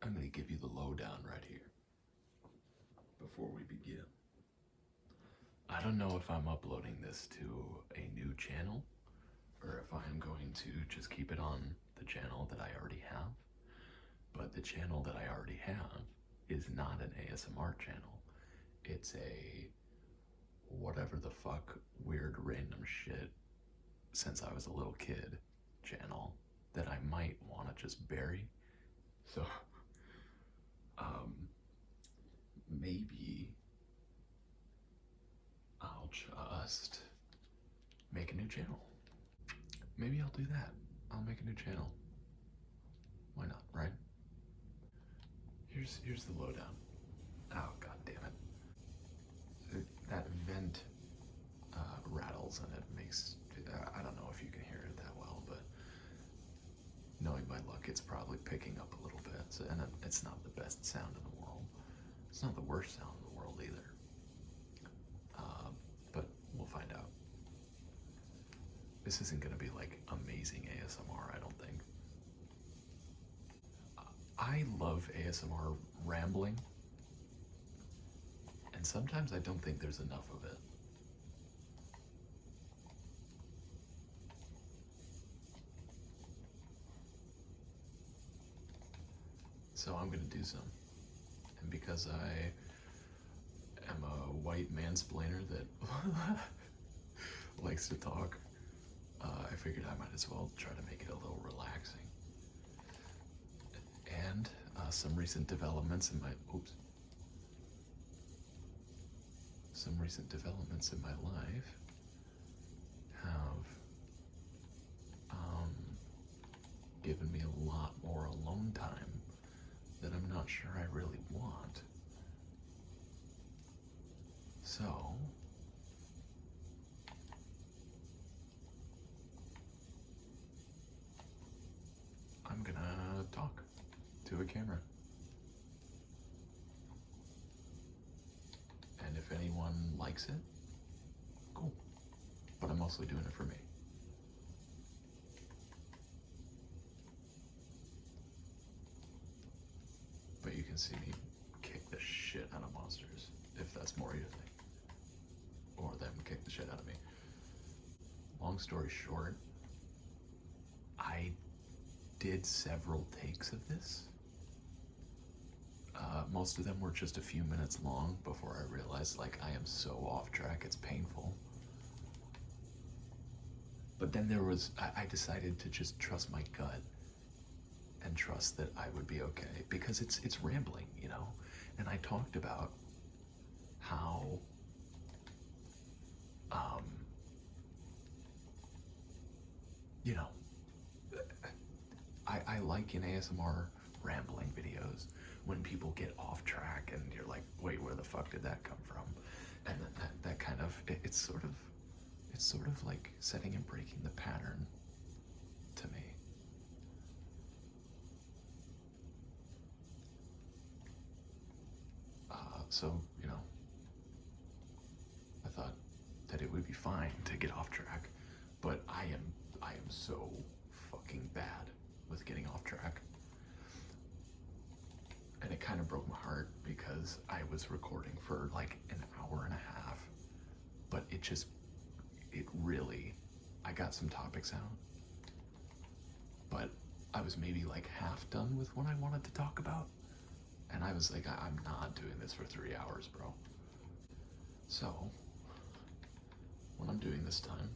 I'm going to give you the lowdown right here before we begin. I don't know if I'm uploading this to a new channel or if I'm going to just keep it on the channel that I already have. But the channel that I already have is not an ASMR channel. It's a whatever the fuck weird random shit since I was a little kid channel that I might want to just bury. So maybe I'll just make a new channel. Maybe I'll do that. I'll make a new channel. Why not, right? Here's the lowdown. Oh, god damn it. That vent rattles and it makes, I don't know if you can hear it that well, but knowing my luck, it's probably picking up a little bit. So, and it's not the best sound in the world. It's not the worst sound in the world either. But we'll find out. This isn't going to be like amazing ASMR, I don't think. I love ASMR rambling, and sometimes I don't think there's enough of it. So I'm going to do some. And because I am a white mansplainer that likes to talk, I figured I might as well try to make it a little relaxing. And some recent developments in my life have given me a lot more alone time that I'm not sure I really want. So I'm gonna talk to a camera. And if anyone likes it, cool. But I'm mostly doing it for me. But you can see me kick the shit out of monsters, if that's more your thing. Or them kick the shit out of me. Long story short, I did several takes of this. Most of them were just a few minutes long before I realized, like, I am so off track, it's painful. But then I decided to just trust my gut and trust that I would be okay, because it's rambling, you know? And I talked about how you know, I like in ASMR rambling videos when people get off track and you're like, wait, where the fuck did that come from? And that kind of, it's sort of like setting and breaking the pattern to me. So, you know, I thought that it would be fine to get off track, but I am so fucking bad with getting off track. And it kind of broke my heart because I was recording for like an hour and a half, but I got some topics out, but I was maybe like half done with what I wanted to talk about. And I was like, I'm not doing this for 3 hours, bro. So, what I'm doing this time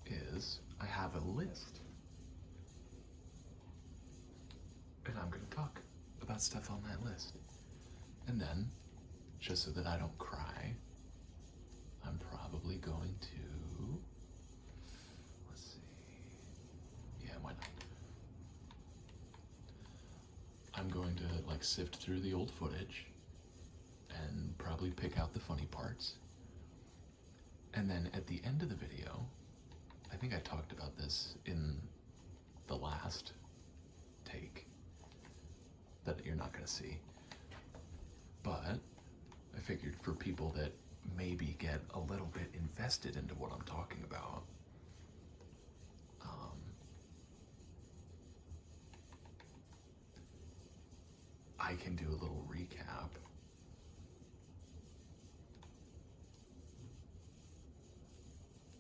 is I have a list. And I'm going to talk about stuff on that list. And then, just so that I don't cry, I'm probably going to, let's see, yeah, why not? I'm going to like sift through the old footage and probably pick out the funny parts. And then at the end of the video, I think I talked about this in the last take that you're not going to see, but I figured for people that maybe get a little bit invested into what I'm talking about, I can do a little recap.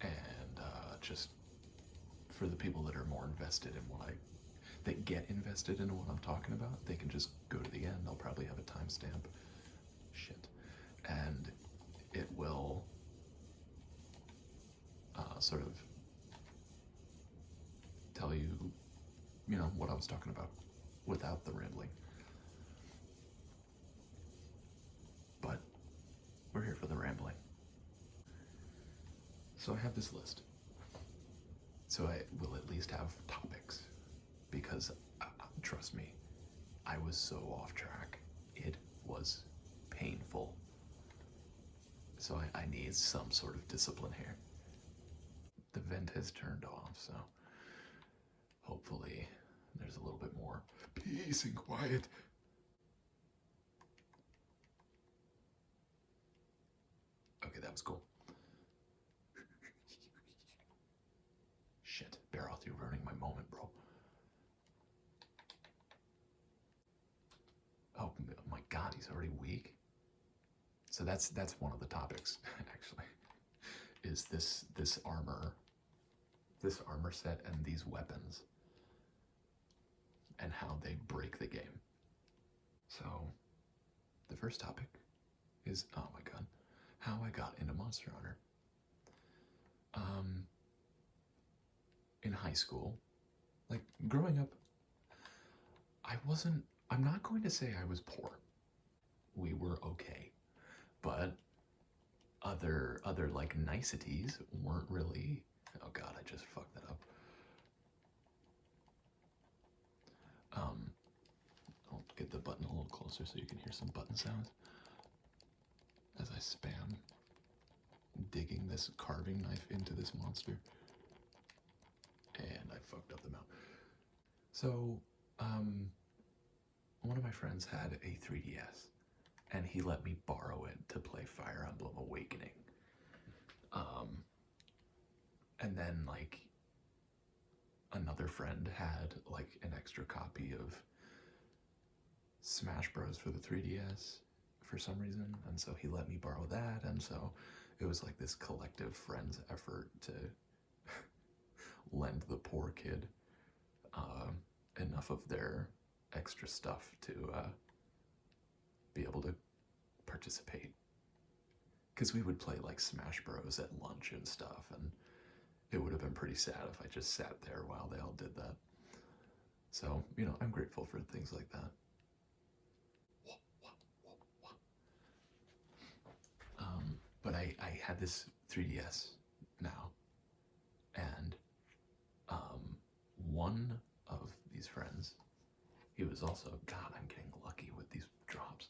And just for the people that are more invested in that get invested in what I'm talking about, they can just go to the end. I'll probably have a timestamp. Shit. And it will sort of tell you, what I was talking about without the rambling. But we're here for the rambling. So I have this list. So I will at least have topics, because trust me, I was so off track. It was painful. So I need some sort of discipline here. The vent has turned off, so hopefully there's a little bit more peace and quiet. Okay, that was cool. Shit, Baroth, you're ruining my moment, bro. Oh my god, he's already weak. So that's one of the topics, actually, is this armor set and these weapons and how they break the game. So the first topic is, oh my god, how I got into Monster Hunter. In high school, like growing up, I'm not going to say I was poor. We were okay. But other like niceties weren't really, oh god, I just fucked that up. I'll get the button a little closer so you can hear some button sounds as I spam digging this carving knife into this monster. And I fucked up the mount. So, one of my friends had a 3DS, and he let me borrow it to play Fire Emblem Awakening. And then, like, another friend had, like, an extra copy of Smash Bros. For the 3DS for some reason, and so he let me borrow that, and so it was like this collective friends effort to lend the poor kid enough of their extra stuff to be able to participate. Because we would play like Smash Bros at lunch and stuff, and it would have been pretty sad if I just sat there while they all did that. So, I'm grateful for things like that. But I had this 3DS now, and one of these friends, he was also, god, I'm getting lucky with these drops.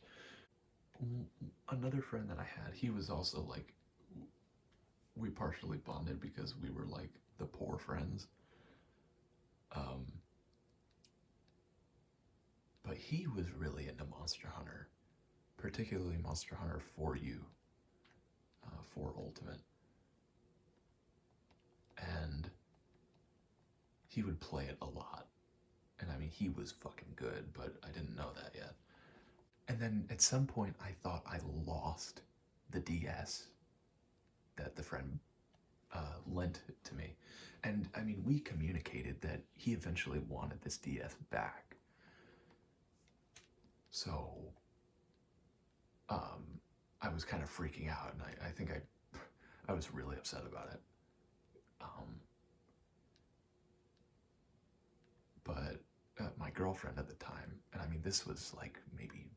Another friend that I had, he was also like, we partially bonded because we were like the poor friends. But he was really into Monster Hunter, particularly Monster Hunter 4U, 4 Ultimate. And he would play it a lot. And I mean, he was fucking good, but I didn't know that yet. And then at some point, I thought I lost the DS that the friend lent to me. And I mean, we communicated that he eventually wanted this DS back. So I was kind of freaking out, and I think I was really upset about it. But my girlfriend at the time, and I mean, this was like maybe,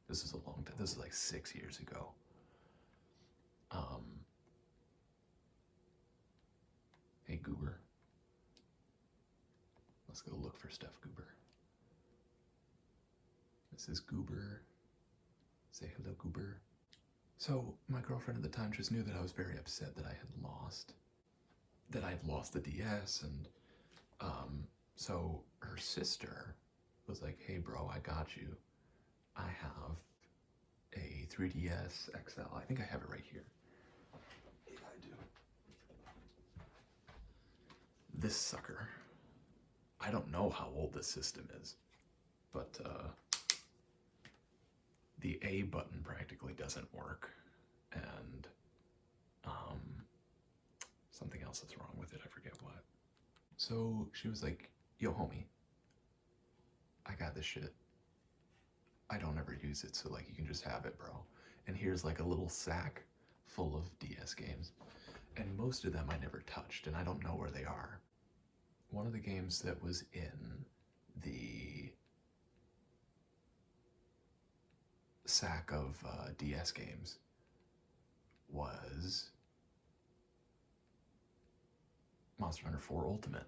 this is a long time, this is like 6 years ago. Hey Goober, let's go look for Steph Goober. This is Goober. Say hello, Goober. So my girlfriend at the time just knew that I was very upset that I had lost the DS, and so her sister was like, hey bro, I got you. I have a 3DS XL. I think I have it right here. Yeah, I do. This sucker. I don't know how old this system is, but the A button practically doesn't work, and something else is wrong with it. I forget what. So she was like, "Yo, homie, I got this shit. I don't ever use it, so like you can just have it, bro. And here's like a little sack full of DS games. And most of them I never touched, and I don't know where they are. One of the games that was in the sack of DS games was Monster Hunter 4 Ultimate.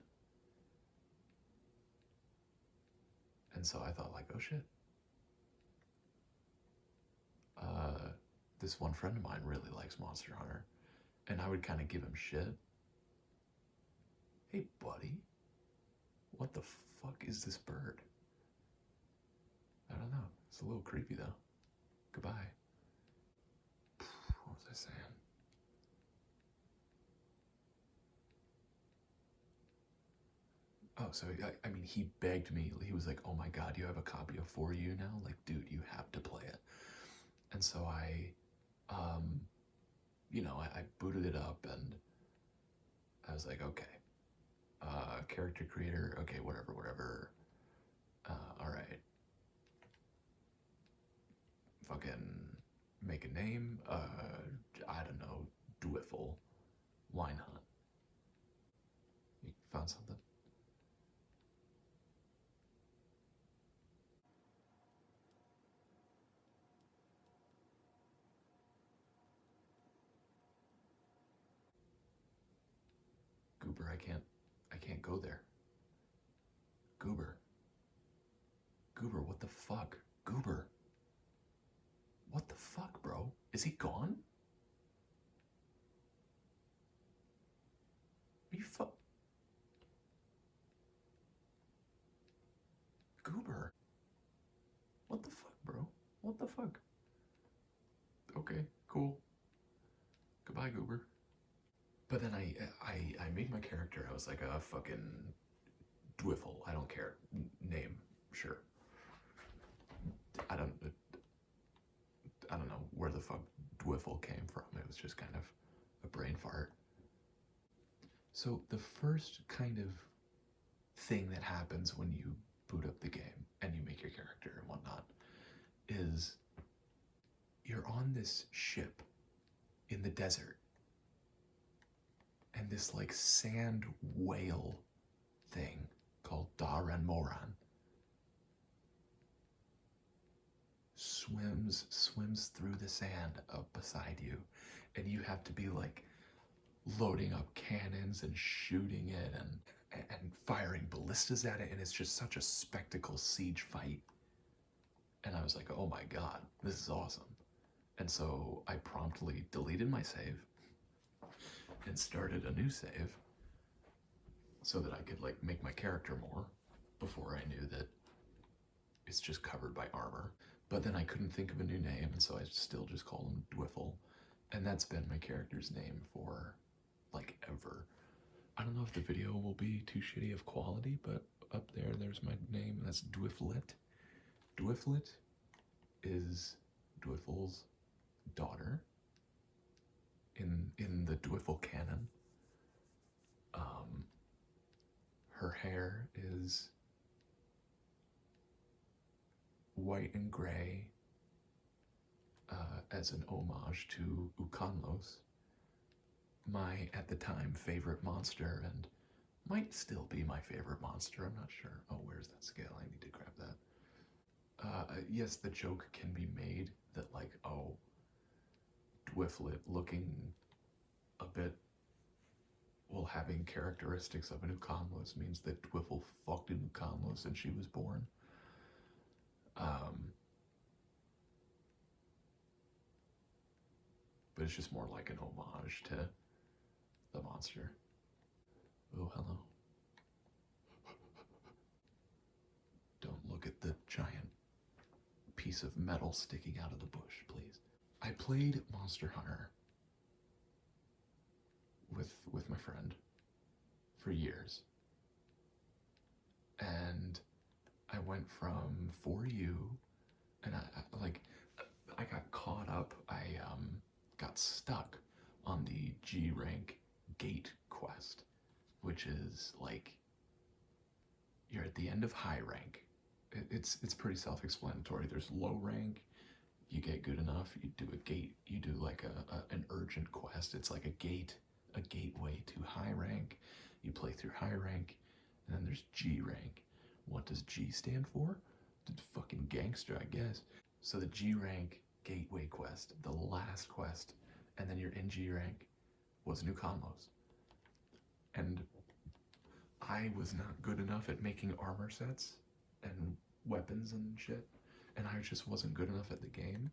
And so I thought like, oh shit. This one friend of mine really likes Monster Hunter. And I would kind of give him shit. Hey buddy, what the fuck is this bird? I don't know. It's a little creepy though. Goodbye. What was I saying? Oh, so I mean, he begged me. He was like, "Oh my god, you have a copy of 4U now? Like, dude, you have to play it." And so I booted it up, and I was like, "Okay, character creator, okay, whatever. All right, fucking make a name. I don't know, Dwiffle. Why not? You found something?" Goober, I can't go there. Goober. Goober, what the fuck? Goober. What the fuck, bro? Is he gone? Are you Goober. What the fuck, bro? What the fuck? Okay, cool. Goodbye, Goober. But then I made my character. I was like a fucking Dwiffle. I don't care. Name, sure. I don't I don't know where the fuck Dwiffle came from. It was just kind of a brain fart. So the first kind of thing that happens when you boot up the game and you make your character and whatnot is you're on this ship in the desert, and this like sand whale thing called Daran Moran swims through the sand up beside you, and you have to be like loading up cannons and shooting it and firing ballistas at it, and it's just such a spectacle siege fight. And I was like, oh my god, this is awesome. And so I promptly deleted my save and started a new save so that I could like make my character more before I knew that it's just covered by armor. But then I couldn't think of a new name, and so I still just call him Dwiffle. And that's been my character's name for like ever. I don't know if the video will be too shitty of quality, but up there's my name, and that's Dwifflet. Dwifflet is Dwiffle's daughter in the Dwiffle canon. Her hair is white and gray as an homage to Ukanlos, my, at the time, favorite monster, and might still be my favorite monster, I'm not sure. Oh, where's that scale? I need to grab that. Yes, the joke can be made that like, oh, Dwifflet looking a bit, well, having characteristics of an Ukanlos means that Dwiffle fucked an Ukanlos and she was born. But it's just more like an homage to the monster. Oh, hello. Don't look at the giant piece of metal sticking out of the bush, please. I played Monster Hunter with my friend for years. And I went from 4U, and I like, up, I got stuck on the G rank gate quest, which is like you're at the end of high rank. It's pretty self-explanatory. There's low rank. You get good enough, you do a gate. You do like an urgent quest. It's like a gateway to high rank. You play through high rank, and then there's G rank. What does G stand for? Fucking gangster, I guess. So the G rank gateway quest, the last quest, and then you're in G rank, was New Conlos. And I was not good enough at making armor sets and weapons and shit, and I just wasn't good enough at the game.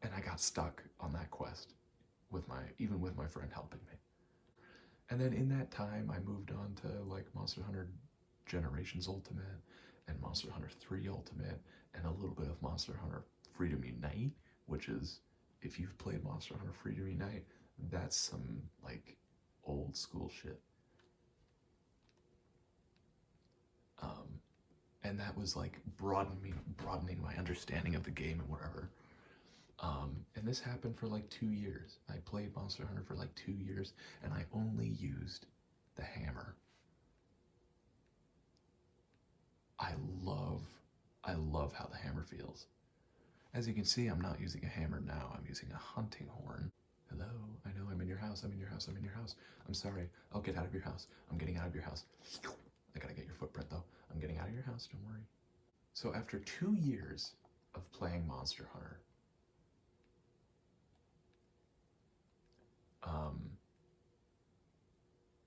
And I got stuck on that quest even with my friend helping me. And then in that time, I moved on to like Monster Hunter Generations Ultimate and Monster Hunter 3 Ultimate and a little bit of Monster Hunter Freedom Unite, which is, if you've played Monster Hunter Freedom Unite, that's some like old school shit. And that was like broadening my understanding of the game and whatever. And this happened for like 2 years. I played Monster Hunter for like 2 years, and I only used the hammer. I love how the hammer feels. As you can see, I'm not using a hammer now. I'm using a hunting horn. Hello, I know I'm in your house. I'm in your house. I'm in your house. I'm sorry. I'll get out of your house. I'm getting out of your house. I gotta get your footprint though. I'm getting out of your house. Don't worry. So after 2 years of playing Monster Hunter,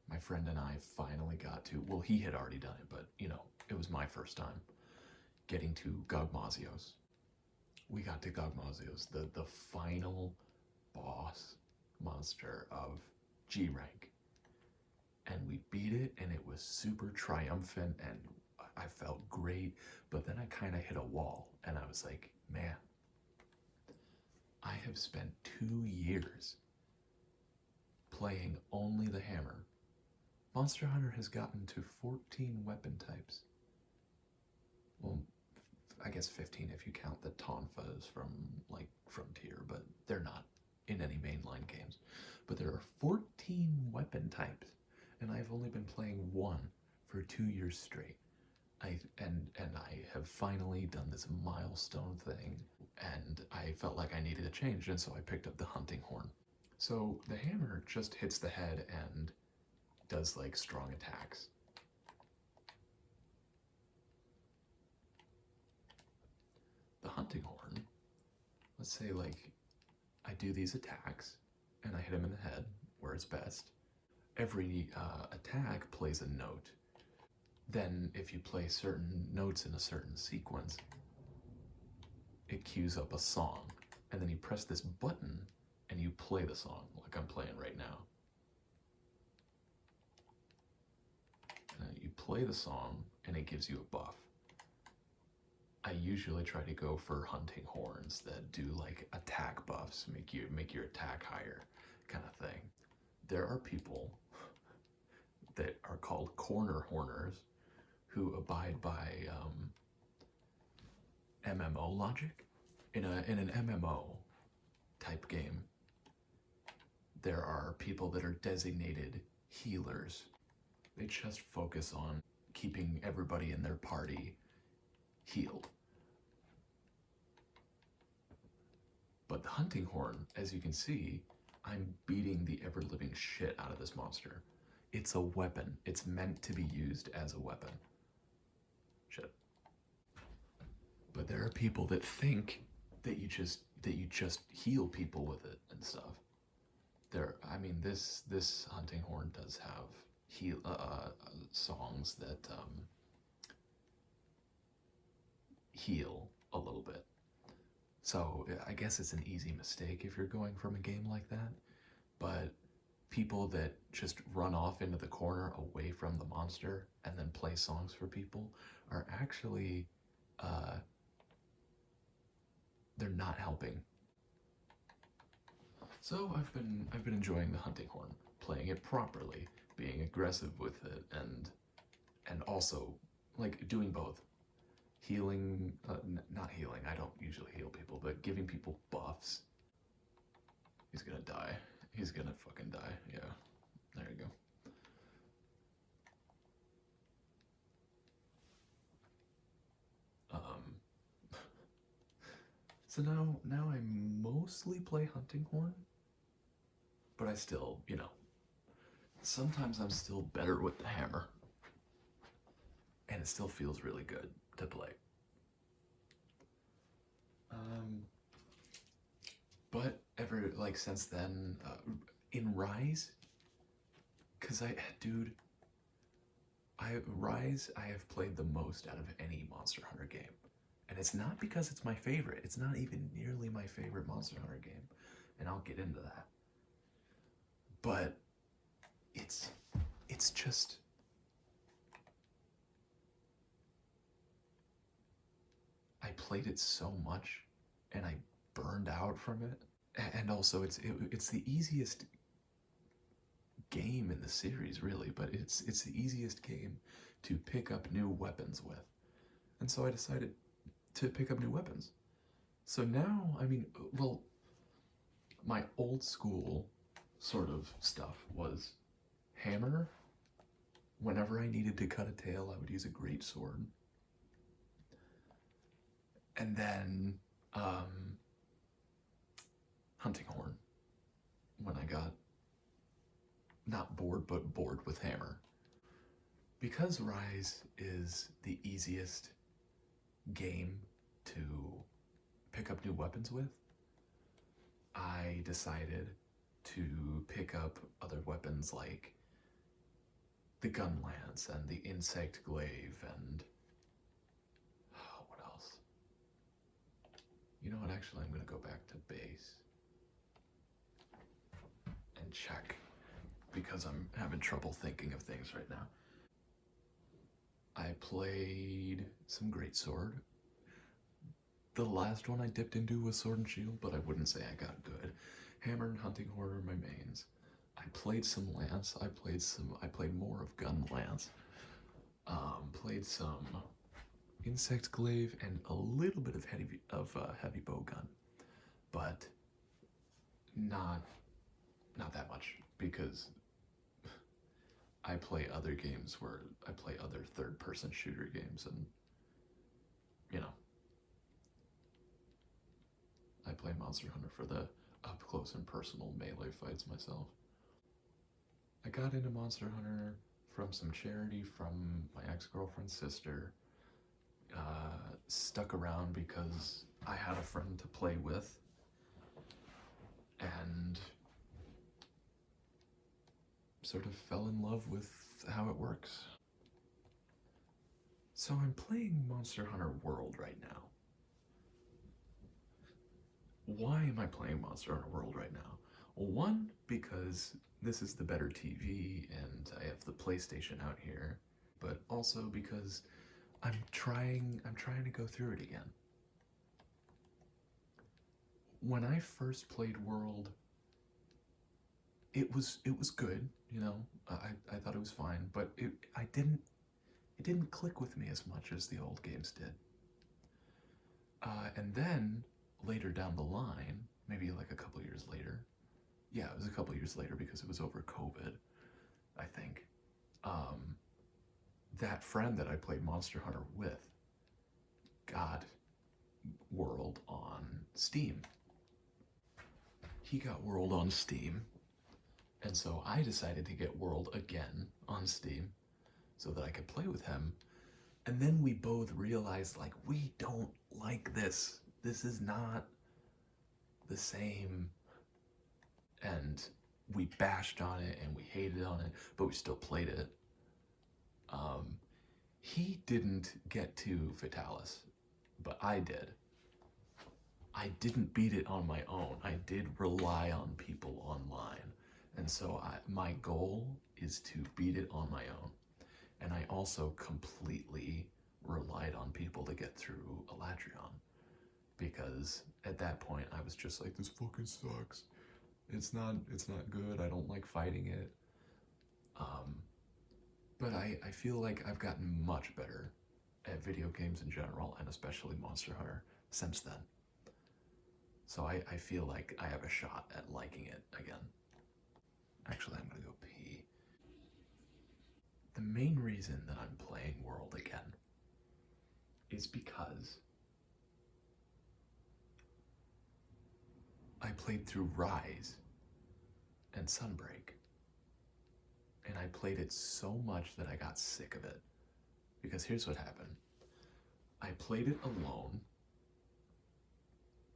my friend and I finally got to, well, he had already done it, but you know, it was my first time getting to Gogmazios. We got to Gogmazios, the final boss monster of G rank. And we beat it, and it was super triumphant, and I felt great, but then I kind of hit a wall, and I was like, man, I have spent 2 years playing only the hammer. Monster Hunter has gotten to 14 weapon types. Well, I guess 15 if you count the Tonfas from like Frontier, but they're not in any mainline games. But there are 14 weapon types, and I've only been playing one for 2 years straight. I have finally done this milestone thing, and I felt like I needed a change, and so I picked up the hunting horn. So the hammer just hits the head and does like strong attacks. The hunting horn, let's say like I do these attacks and I hit him in the head where it's best. Every attack plays a note. Then if you play certain notes in a certain sequence, it cues up a song, and then you press this button and you play the song like I'm playing right now. You play the song and it gives you a buff. I usually try to go for hunting horns that do like attack buffs, make your attack higher kind of thing. There are people that are called corner horners who abide by MMO logic. In an MMO type game, there are people that are designated healers. They just focus on keeping everybody in their party healed. But the hunting horn, as you can see, I'm beating the ever-living shit out of this monster. It's a weapon. It's meant to be used as a weapon. Shit. But there are people that think that you just heal people with it and stuff. I mean, this hunting horn does have songs that heal a little bit. So I guess it's an easy mistake if you're going from a game like that. But people that just run off into the corner away from the monster and then play songs for people are actually they're not helping. So I've been enjoying the hunting horn, playing it properly, being aggressive with it, and also like doing both, healing, not healing, I don't usually heal people, but giving people buffs. He's gonna die. He's gonna fucking die. Yeah, there you go. So now I mostly play Hunting Horn, but I still, sometimes I'm still better with the hammer, and it still feels really good to play. But ever, like, since then, in Rise, because Rise, I have played the most out of any Monster Hunter game. And it's not because it's my favorite. It's not even nearly my favorite Monster Hunter game. And I'll get into that. But it's just, I played it so much and I burned out from it. And also it's the easiest game in the series, really, but it's the easiest game to pick up new weapons with. And so I decided to pick up new weapons. So now, well, my old school sort of stuff was hammer. Whenever I needed to cut a tail, I would use a great sword. And then Hunting Horn, when I got not bored, but bored with hammer. Because Rise is the easiest game to pick up new weapons with, I decided to pick up other weapons like the gun lance and the insect glaive and what else? You know what, actually I'm gonna go back to base and check, because I'm having trouble thinking of things right now. I played some greatsword. The last one I dipped into was Sword and Shield, but I wouldn't say I got good. Hammer and Hunting Horn are my mains. I played some lance. I played more of gun lance. Played some insect glaive and a little bit of heavy bow gun, but not that much, because I play other games where I play other third-person shooter games, and I play Monster Hunter for the up-close and personal melee fights myself. I got into Monster Hunter from some charity from my ex-girlfriend's sister. Stuck around because I had a friend to play with, and sort of fell in love with how it works. So I'm playing Monster Hunter World right now. Why am I playing Monster Hunter World right now? Well, one, because this is the better TV and I have the PlayStation out here, but also because I'm trying to go through it again. When I first played World, it was good, I thought it was fine, but it didn't click with me as much as the old games did. And then later down the line, maybe like a couple years later, yeah, it was a couple years later because it was over COVID, I think, that friend that I played Monster Hunter with got World on Steam. He got World on Steam, and so I decided to get World again on Steam so that I could play with him. And then we both realized, like, we don't like this. This is not the same. And we bashed on it and we hated on it, but we still played it. He didn't get to Fatalis, but I did. I didn't beat it on my own. I did rely on people online. And so my goal is to beat it on my own. And I also completely relied on people to get through Elatrion, because at that point I was just like, this fucking sucks. It's not good. I don't like fighting it. But I feel like I've gotten much better at video games in general, and especially Monster Hunter, since then. So I feel like I have a shot at liking it again. Actually, I'm gonna go pee. The main reason that I'm playing World again is because I played through Rise and Sunbreak, and I played it so much that I got sick of it. Because here's what happened. I played it alone,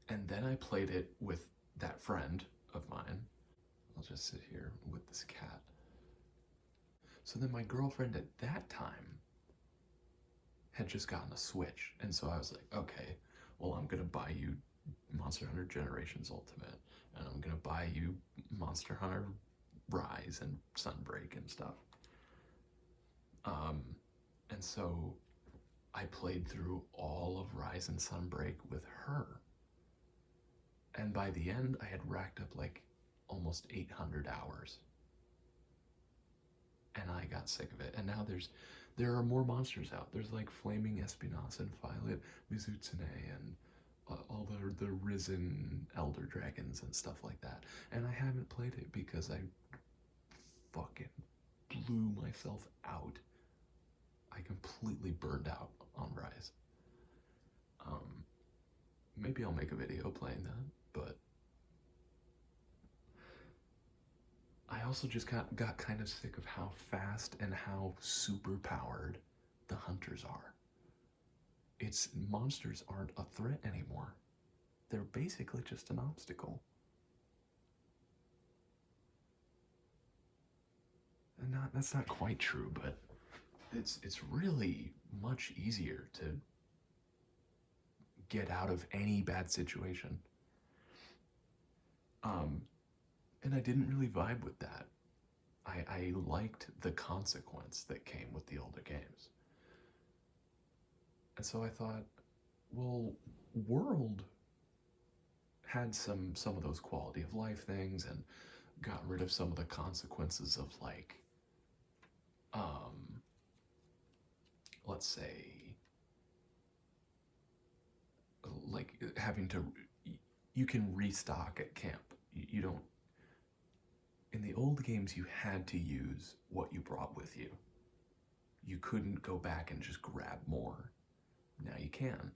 and then I played it with that friend of mine. I'll just sit here with this cat. So then my girlfriend at that time had just gotten a Switch, and so I was like, okay, well, I'm gonna buy you Monster Hunter Generations Ultimate, and I'm gonna buy you Monster Hunter Rise and Sunbreak and stuff. And so I played through all of Rise and Sunbreak with her. And by the end, I had racked up like almost 800 hours. And I got sick of it. And now there are more monsters out. There's like Flaming Espinas and Violet Mizutsune and all the risen elder dragons and stuff like that. And I haven't played it because I fucking blew myself out. I completely burned out on Rise. Maybe I'll make a video playing that, but I also just got kind of sick of how fast and how super powered the hunters are. Monsters aren't a threat anymore. They're basically just an obstacle. And that's not quite true, but it's really much easier to get out of any bad situation. And I didn't really vibe with that. I liked the consequence that came with the older games. And so I thought, well, World had some of those quality of life things and got rid of some of the consequences of like, let's say, like having to, you can restock at camp. You don't, in the old games, you had to use what you brought with you. You couldn't go back and just grab more. Now you can.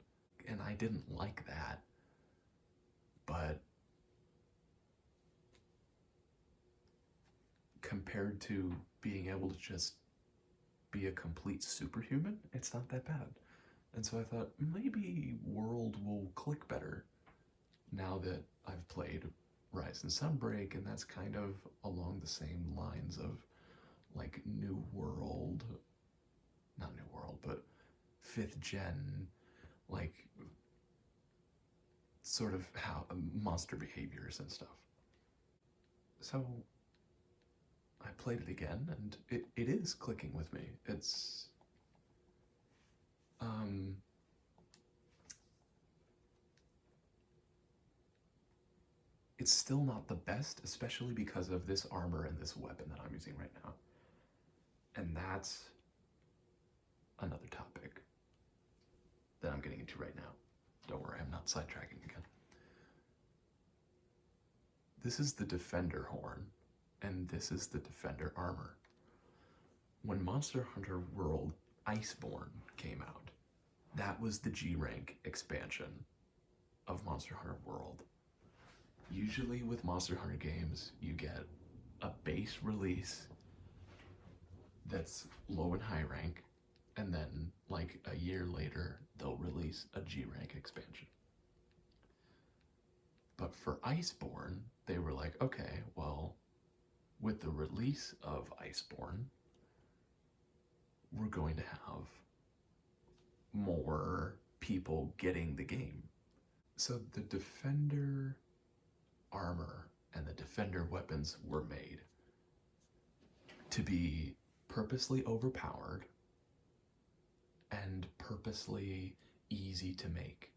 And I didn't like that. But compared to being able to just be a complete superhuman, it's not that bad. And so I thought, maybe World will click better now that I've played Rise and Sunbreak, and that's kind of along the same lines of like New World, not New World, but 5th gen, like sort of how monster behaviors and stuff. So I played it again, and it is clicking with me. It's still not the best, especially because of this armor and this weapon that I'm using right now. And that's another topic that I'm getting into right now. Don't worry, I'm not sidetracking again. This is the Defender horn, and this is the Defender armor. When Monster Hunter World Iceborne came out, that was the G rank expansion of Monster Hunter World. Usually with Monster Hunter games, you get a base release that's low and high rank, and then like a year later, they'll release a G rank expansion. But for Iceborne, they were like, okay, well, with the release of Iceborne, we're going to have more people getting the game. So the Defender armor and the Defender weapons were made to be purposely overpowered and purposely easy to make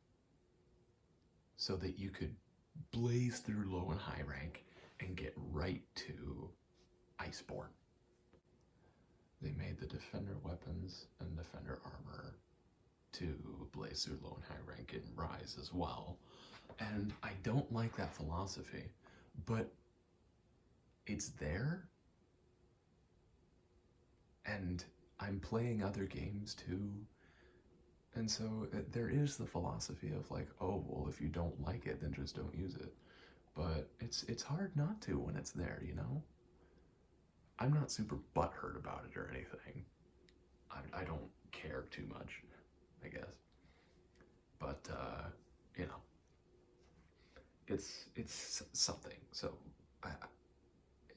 so that you could blaze through low and high rank and get right to Iceborne. They made the Defender weapons and Defender armor to blaze through low and high rank in Rise as well. And I don't like that philosophy, but it's there, and I'm playing other games too. And so there is the philosophy of like, oh, well, if you don't like it, then just don't use it. But it's hard not to when it's there, you know? I'm not super butthurt about it or anything. I don't care too much, I guess. But, you know, it's something. So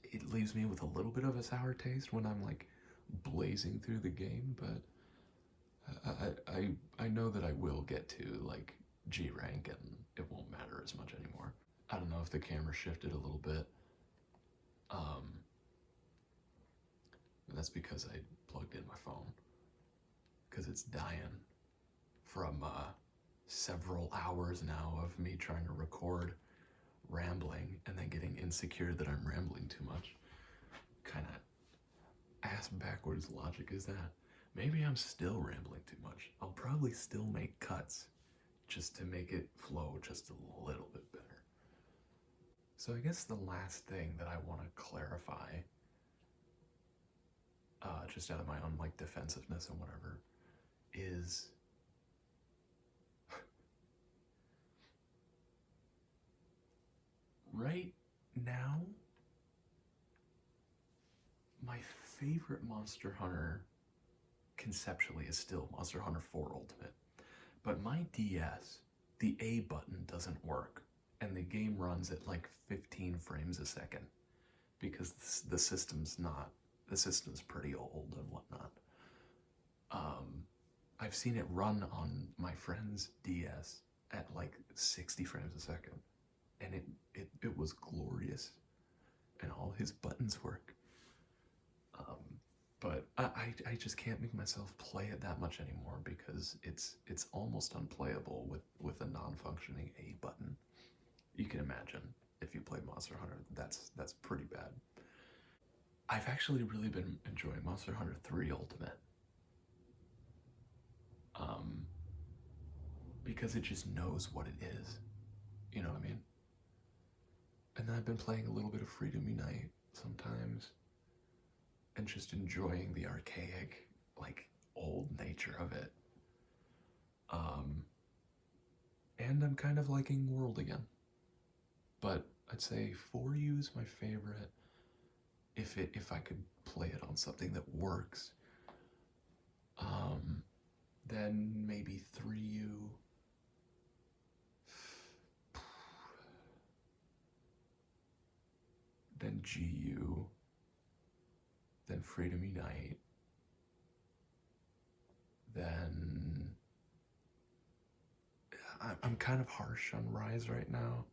it leaves me with a little bit of a sour taste when I'm like blazing through the game, but I know that I will get to like G rank and it won't matter as much anymore. I don't know if the camera shifted a little bit. That's because I plugged in my phone, because it's dying from several hours now of me trying to record rambling and then getting insecure that I'm rambling too much. Kind of ass backwards logic is that. Maybe I'm still rambling too much. I'll probably still make cuts just to make it flow just a little bit better. So I guess the last thing that I want to clarify, just out of my own like defensiveness and whatever, is right now my favorite Monster Hunter conceptually is still Monster Hunter 4 Ultimate. But my DS, the A button doesn't work, and the game runs at like 15 frames a second because the system's pretty old and whatnot. I've seen it run on my friend's DS at like 60 frames a second, and it was glorious, and all his buttons work. But I just can't make myself play it that much anymore because it's almost unplayable with a non-functioning A button. You can imagine if you play Monster Hunter, that's pretty bad. I've actually really been enjoying Monster Hunter 3 Ultimate. Because it just knows what it is. You know what I mean? And then I've been playing a little bit of Freedom Unite sometimes, and just enjoying the archaic, like, old nature of it. And I'm kind of liking World again. But I'd say 4U is my favorite if I could play it on something that works. Then maybe 3U. Then GU. Then Freedom Unite. Then I'm kind of harsh on Rise right now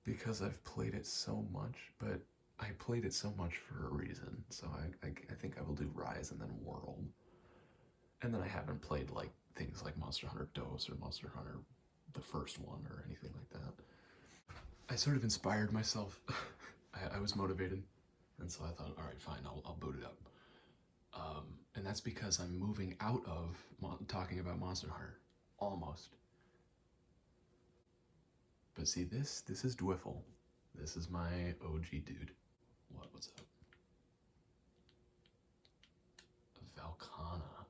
because I've played it so much, but I played it so much for a reason. So I think I will do Rise and then World. And then I haven't played like things like Monster Hunter DOS or Monster Hunter the first one or anything like that. I sort of inspired myself. I was motivated, and so I thought, all right, fine, I'll boot it up. And that's because I'm moving out of talking about Monster Hunter, almost. But see, this is Dwiffle. This is my OG dude. What's up? Valkana.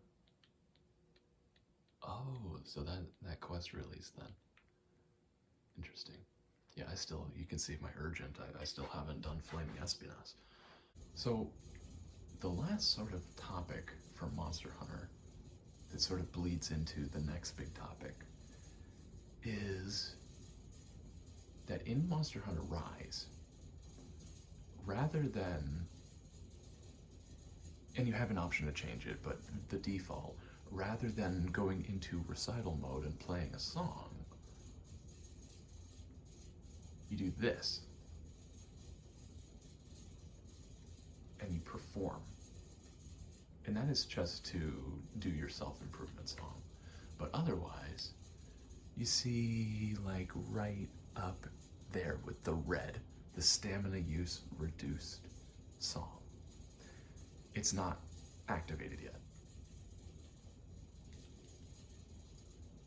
Oh, so that quest released then. Interesting. Yeah, you can see my urgent, I still haven't done Flaming Espionage. So, the last sort of topic for Monster Hunter that sort of bleeds into the next big topic is that in Monster Hunter Rise, rather than, and you have an option to change it, but the default, rather than going into recital mode and playing a song, you do this, and you perform. And that is just to do your self-improvement song. But otherwise, you see like right up there with the red, the stamina use reduced song. It's not activated yet.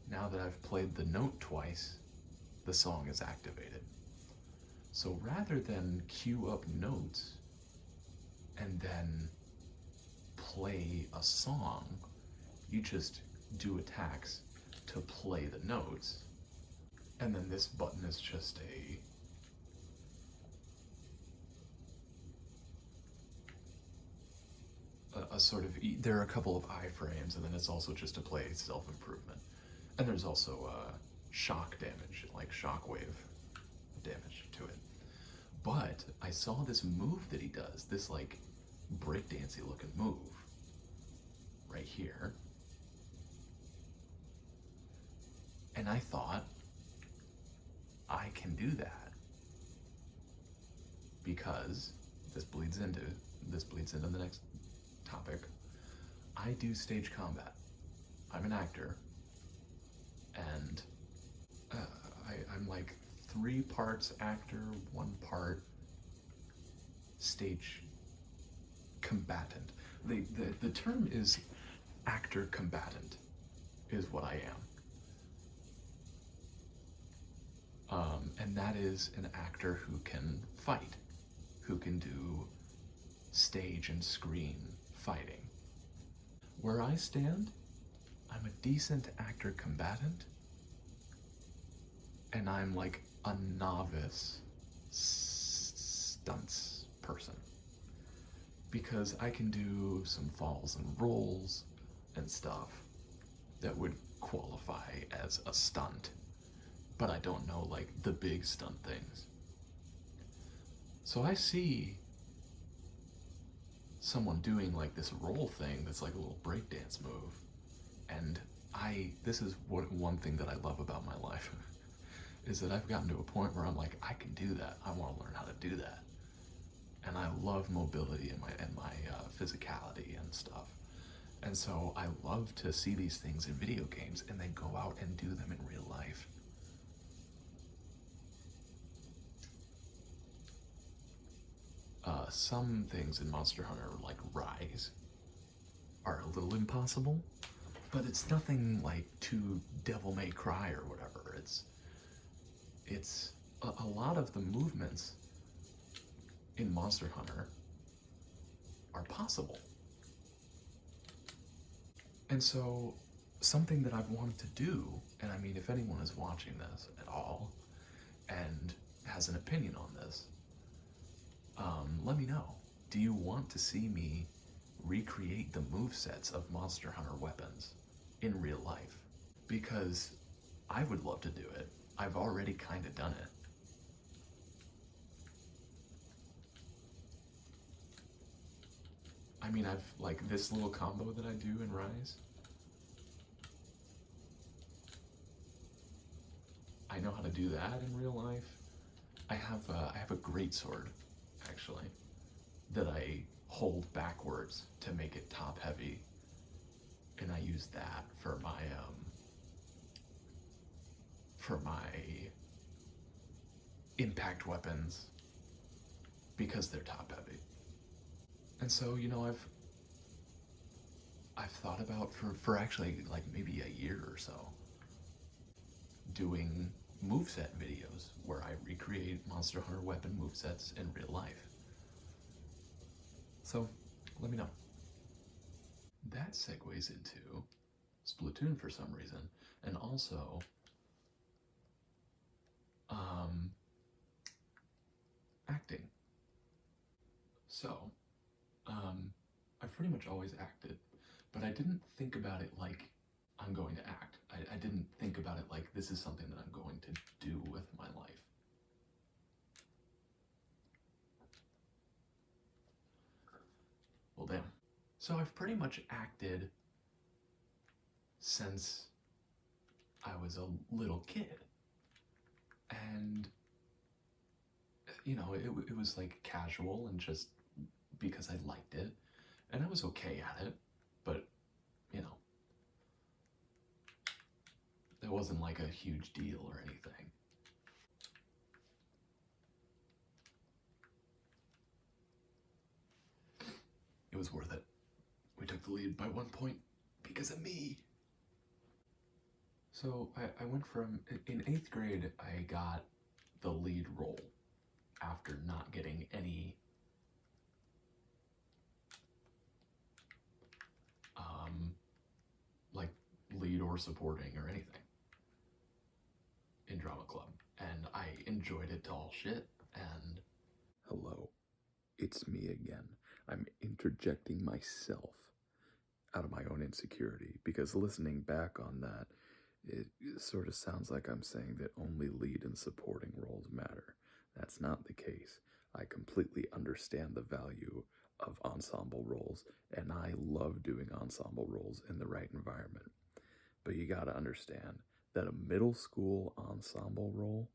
now that I've played the note twice, the song is activated. So rather than cue up notes and then play a song, you just do attacks to play the notes, and then this button is just a sort of, there are a couple of iframes, and then it's also just to play self-improvement. And there's also shock damage, like shockwave damage to it. But I saw this move that he does, this like breakdancey looking move right here. And I thought, I can do that. Because this bleeds into the next topic. I do stage combat. I'm an actor, and I'm like 3 parts actor, 1 part stage combatant. The term is actor combatant, is what I am. And that is an actor who can fight, who can do stage and screen fighting. Where I stand, I'm a decent actor combatant, and I'm like a novice stunts person. Because I can do some falls and rolls and stuff that would qualify as a stunt, but I don't know like the big stunt things. So I see someone doing like this roll thing that's like a little breakdance move, and this is one thing that I love about my life is that I've gotten to a point where I'm like, I can do that. I want to learn how to do that. And I love mobility and my physicality and stuff. And so I love to see these things in video games and then go out and do them in real life. Some things in Monster Hunter, like Rise, are a little impossible, but it's nothing like too Devil May Cry or whatever. It's a lot of the movements in Monster Hunter are possible. And so something that I've wanted to do, and I mean if anyone is watching this at all and has an opinion on this, let me know. Do you want to see me recreate the movesets of Monster Hunter weapons in real life? Because I would love to do it. I've already kind of done it. I mean, I've like this little combo that I do in Rise. I know how to do that in real life. I have a greatsword, actually, that I hold backwards to make it top heavy, and I use that for my impact weapons because they're top heavy. And so, you know, I've thought about for actually like maybe a year or so doing moveset videos where I recreate Monster Hunter weapon movesets in real life. So, let me know. That segues into Splatoon for some reason, and also acting. So, I've pretty much always acted, but I didn't think about it like I'm going to act. I didn't think about it like this is something that I'm going to do with my life. Well, damn. So I've pretty much acted since I was a little kid. And, you know, it was like casual and just because I liked it. And I was okay at it, but, you know, it wasn't like a huge deal or anything. It was worth it. We took the lead by 1 point because of me. So I went from, in 8th grade, I got the lead role after not getting any like lead or supporting or anything in drama club. And I enjoyed it to all shit. And Hello, it's me again. I'm interjecting myself out of my own insecurity because listening back on that, it sort of sounds like I'm saying that only lead and supporting roles matter. That's not the case. I completely understand the value of ensemble roles, and I love doing ensemble roles in the right environment. But you gotta understand that a middle school ensemble role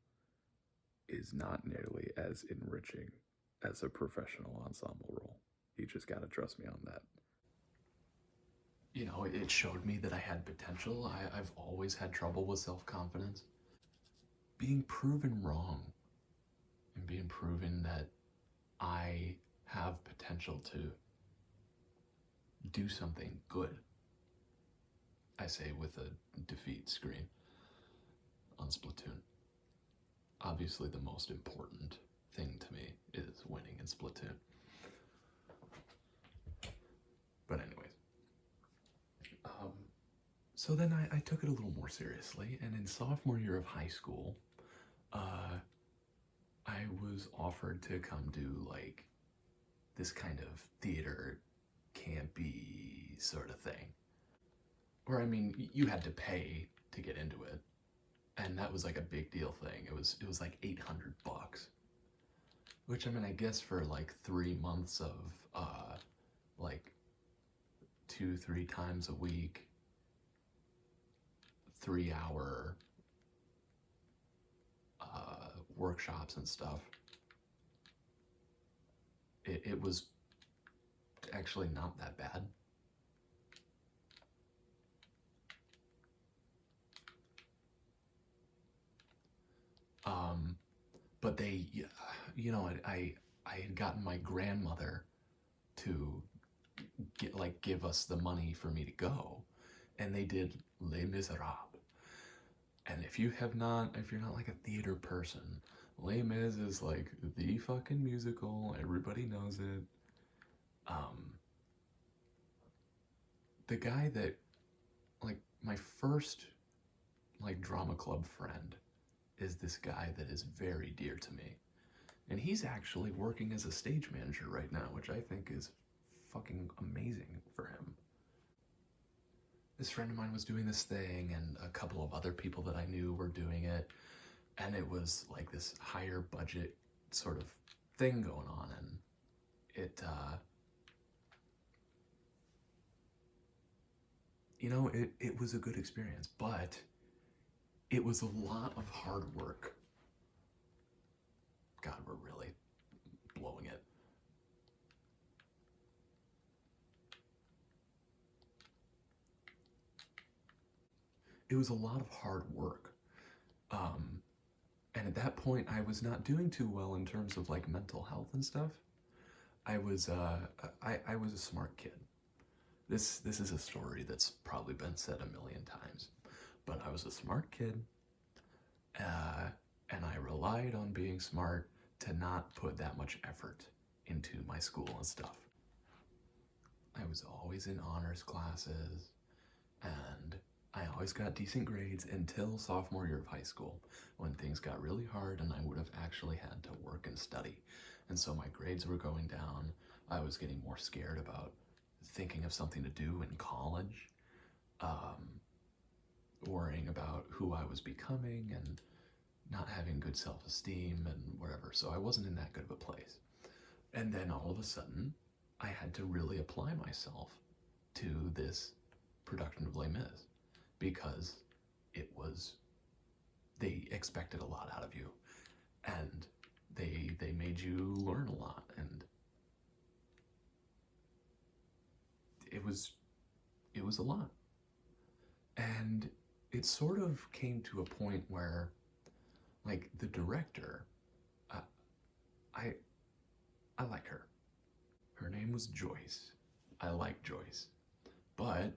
is not nearly as enriching as a professional ensemble role. You just gotta trust me on that. you know, it showed me that I had potential. I've always had trouble with self-confidence. Being proven wrong and being proven that I have potential to do something good. I say with a defeat screen on Splatoon. Obviously, the most important thing to me is winning in Splatoon. But anyways, so then I took it a little more seriously, and in sophomore year of high school, I was offered to come do like this kind of theater campy sort of thing. Or I mean, you had to pay to get into it, and that was like a big deal thing. It was like $800, which I mean, I guess for like 3 months of like 2-3 times a week, 3-hour workshops and stuff. It was actually not that bad. But they, you know, I had gotten my grandmother to give us the money for me to go, and they did Les Miserables. And if you're not like a theater person, Les Mis is like the fucking musical. Everybody knows it. The guy that, like, my first like drama club friend is this guy that is very dear to me. And he's actually working as a stage manager right now, which I think is fucking amazing for him. This friend of mine was doing this thing, and a couple of other people that I knew were doing it. And it was like this higher budget sort of thing going on. And it was a good experience, but it was a lot of hard work. God, we're really blowing it. It was a lot of hard work. And at that point, I was not doing too well in terms of like mental health and stuff. I was a smart kid. This is a story that's probably been said a million times, but I was a smart kid, and I relied on being smart to not put that much effort into my school and stuff. I was always in honors classes, and I always got decent grades until sophomore year of high school, when things got really hard and I would have actually had to work and study. And so my grades were going down. I was getting more scared about thinking of something to do in college, worrying about who I was becoming and not having good self-esteem and whatever. So I wasn't in that good of a place. And then all of a sudden, I had to really apply myself to this production of Les Mis, because they expected a lot out of you, and they made you learn a lot, and it was a lot. And it sort of came to a point where, like, the director, uh, I I like her. Her name was Joyce. I like Joyce, but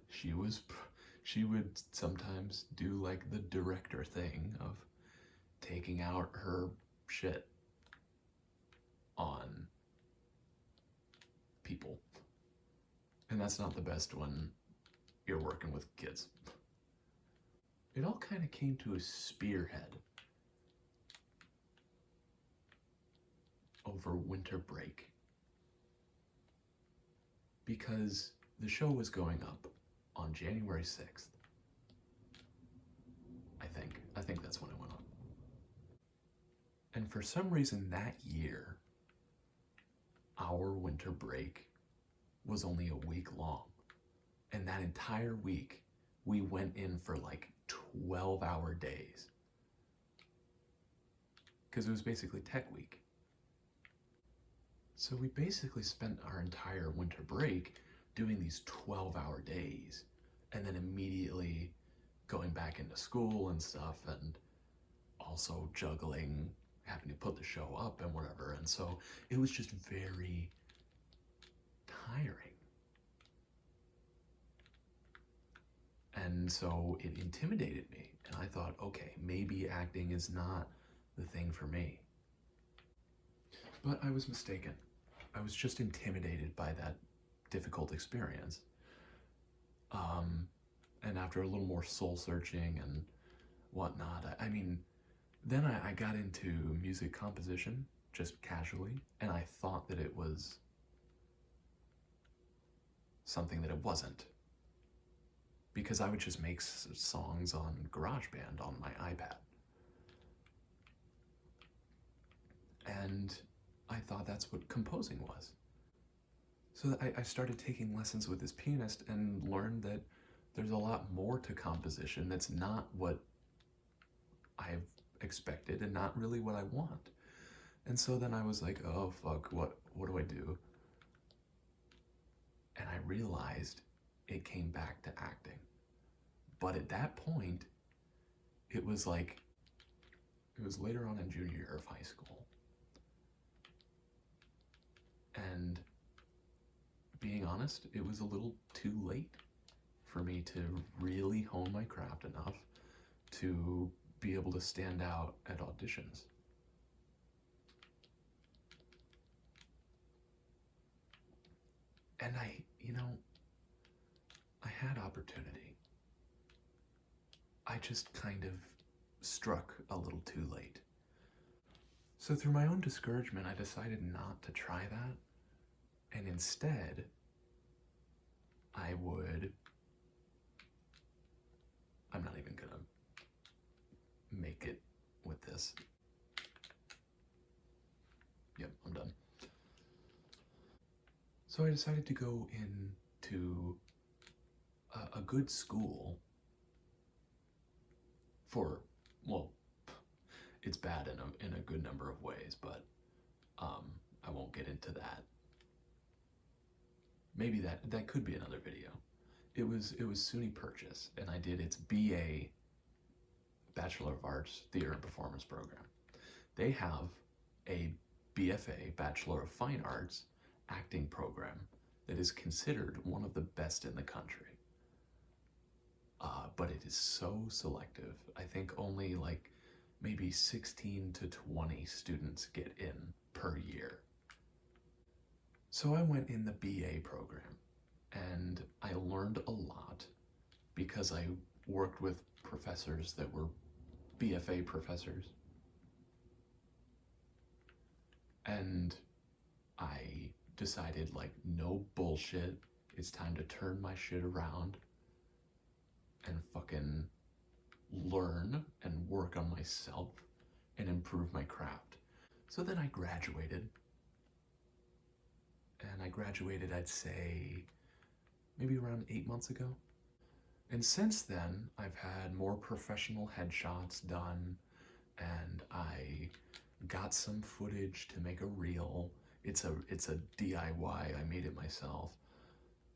She would sometimes do like the director thing of taking out her shit on people. And that's not the best when you're working with kids. It all kind of came to a spearhead over winter break. Because the show was going up on January 6th. I think that's when it went on. And for some reason that year, our winter break was only a week long. And that entire week, we went in for like 12-hour days. Because it was basically tech week. So we basically spent our entire winter break doing these 12-hour days and then immediately going back into school and stuff, and also juggling having to put the show up and whatever. And so it was just very tiring. And so it intimidated me. And I thought, okay, maybe acting is not the thing for me. But I was mistaken. I was just intimidated by that difficult experience. And after a little more soul searching and whatnot, then I got into music composition just casually, and I thought that it was something that it wasn't. Because I would just make songs on GarageBand on my iPad. And I thought that's what composing was. So I started taking lessons with this pianist and learned that there's a lot more to composition that's not what I've expected and not really what I want. And so then I was like, oh fuck, what do I do? And I realized it came back to acting. But at that point, it was later on in junior year of high school. And being honest, it was a little too late for me to really hone my craft enough to be able to stand out at auditions. And I had opportunity. I just kind of struck a little too late. So through my own discouragement, I decided not to try that. And instead, I'm not even gonna make it with this. Yep, I'm done. So I decided to go into a good school for, well, it's bad in a good number of ways, but I won't get into that. Maybe that could be another video. It was SUNY Purchase, and I did its BA, Bachelor of Arts Theater and Performance program. They have a BFA, Bachelor of Fine Arts acting program that is considered one of the best in the country. But it is so selective. I think only like maybe 16 to 20 students get in per year. So I went in the BA program, and I learned a lot because I worked with professors that were BFA professors. And I decided, like, no bullshit, it's time to turn my shit around and fucking learn and work on myself and improve my craft. So then I graduated. And I graduated, I'd say, maybe around 8 months ago. And since then, I've had more professional headshots done, and I got some footage to make a reel. It's a DIY, I made it myself.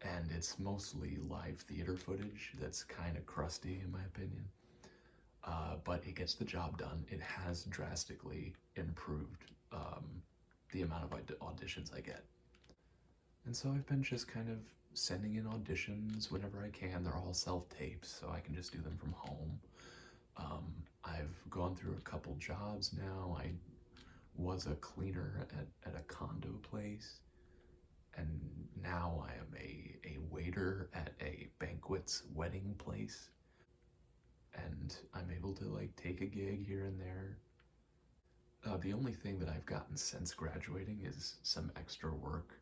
And it's mostly live theater footage that's kind of crusty in my opinion. But it gets the job done. It has drastically improved the amount of auditions I get. And so I've been just kind of sending in auditions whenever I can. They're all self-taped, so I can just do them from home. I've gone through a couple jobs now. I was a cleaner at a condo place, and now I am a waiter at a banquet's wedding place. And I'm able to like take a gig here and there. The only thing that I've gotten since graduating is some extra work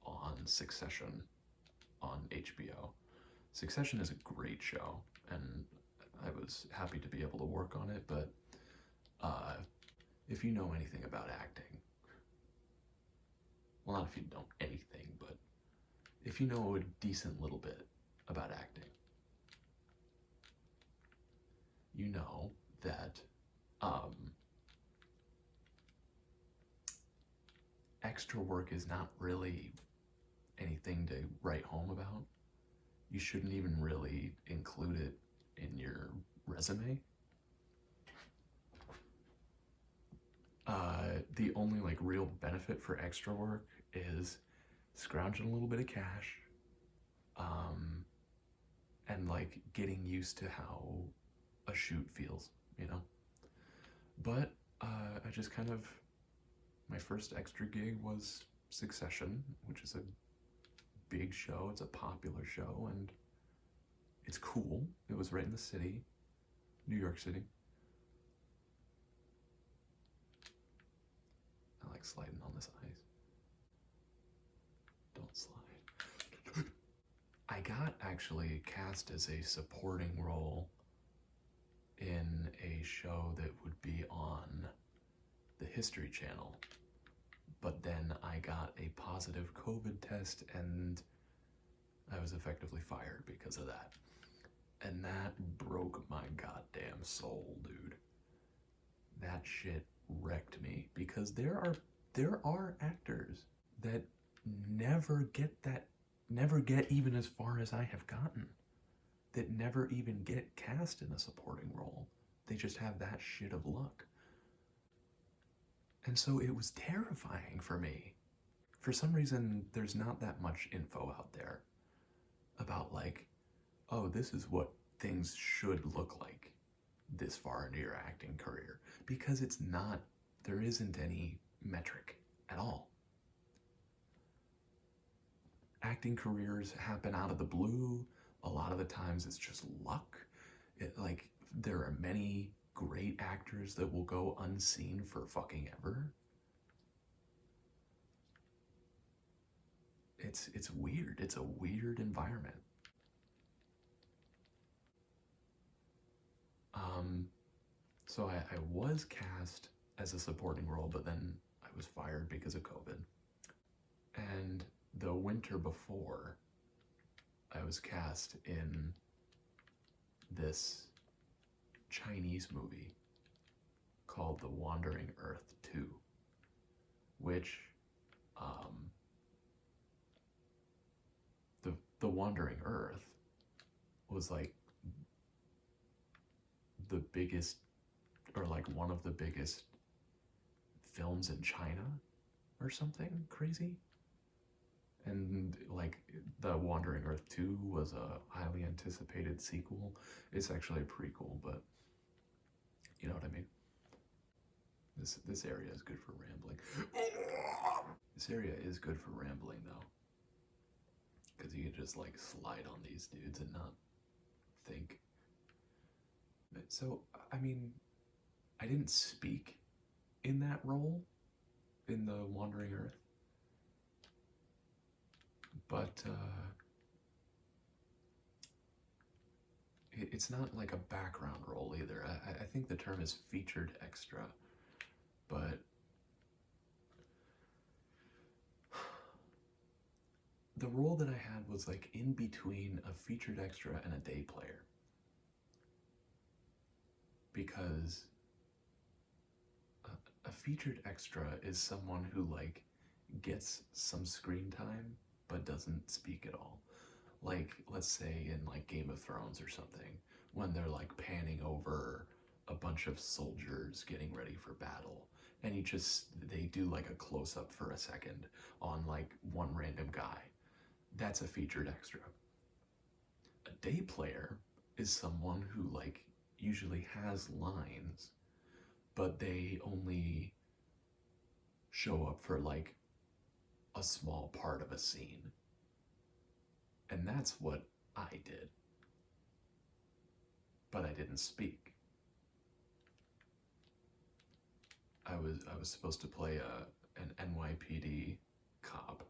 on Succession on HBO. Succession is a great show, and I was happy to be able to work on it, but if you know anything about acting, well, not if you know anything, but if you know a decent little bit about acting, you know that extra work is not really anything to write home about. You shouldn't even really include it in your resume. The only like real benefit for extra work is scrounging a little bit of cash, and like getting used to how a shoot feels, you know. But I just kind of, my first extra gig was Succession, which is a big show. It's a popular show, and it's cool. It was right in the city, New York City. I like sliding on this ice. Don't slide. I got actually cast as a supporting role in a show that would be on the History Channel. But then I got a positive COVID test and I was effectively fired because of that. And that broke my goddamn soul, dude. That shit wrecked me because there are actors that never get even as far as I have gotten, that never even get cast in a supporting role. They just have that shit of luck. And so it was terrifying for me. For some reason, there's not that much info out there about like, oh, this is what things should look like this far into your acting career. Because it's not, there isn't any metric at all. Acting careers happen out of the blue. A lot of the times it's just luck. Like, there are many great actors that will go unseen for fucking ever. It's weird. It's a weird environment. So I was cast as a supporting role, but then I was fired because of COVID. And the winter before, I was cast in this Chinese movie called The Wandering Earth 2, which the Wandering Earth was like the biggest, or like one of the biggest films in China or something crazy. And like The Wandering Earth 2 was a highly anticipated sequel. It's actually a prequel, but you know what I mean. This area is good for rambling. This area is good for rambling though, because you can just like slide on these dudes and not think. So I mean, I didn't speak in that role in The Wandering Earth, but it's not like a background role either. I think the term is featured extra, but the role that I had was like in between a featured extra and a day player, because a featured extra is someone who like gets some screen time but doesn't speak at all. Like, let's say in like Game of Thrones or something, when they're like panning over a bunch of soldiers getting ready for battle, and they do like a close-up for a second on like one random guy. that's a featured extra. A day player is someone who like usually has lines, but they only show up for like a small part of a scene. And that's what I did. But I didn't speak. I was supposed to play an NYPD cop.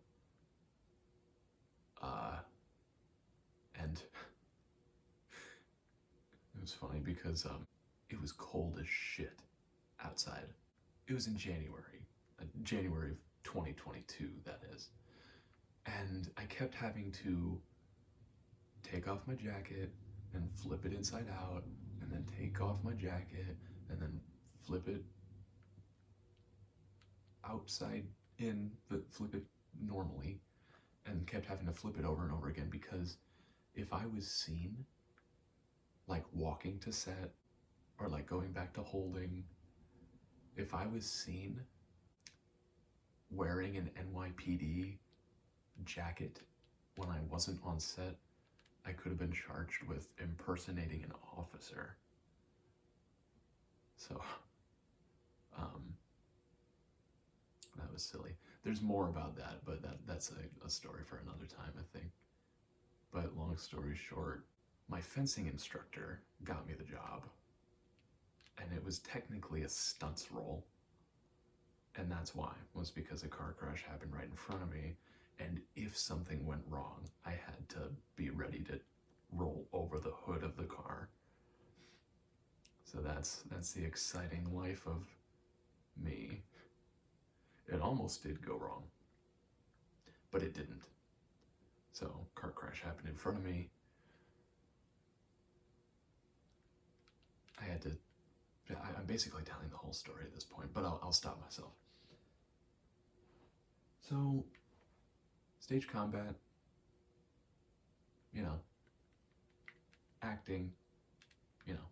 And it was funny because it was cold as shit outside. It was in January, January of 2022, that is. And I kept having to take off my jacket and flip it inside out, and then take off my jacket and then flip it outside in, but flip it normally, and kept having to flip it over and over again because if I was seen like walking to set or like going back to holding, if I was seen wearing an NYPD jacket when I wasn't on set, I could have been charged with impersonating an officer. So, that was silly. There's more about that, but that's a story for another time, I think. But long story short, my fencing instructor got me the job. And it was technically a stunts role. And that's why, was because a car crash happened right in front of me. And if something went wrong, I had to be ready to roll over the hood of the car. So that's the exciting life of me. It almost did go wrong, but it didn't. So, car crash happened in front of me. I had to, I'm basically telling the whole story at this point, but I'll stop myself. So, stage combat, you know, acting, you know.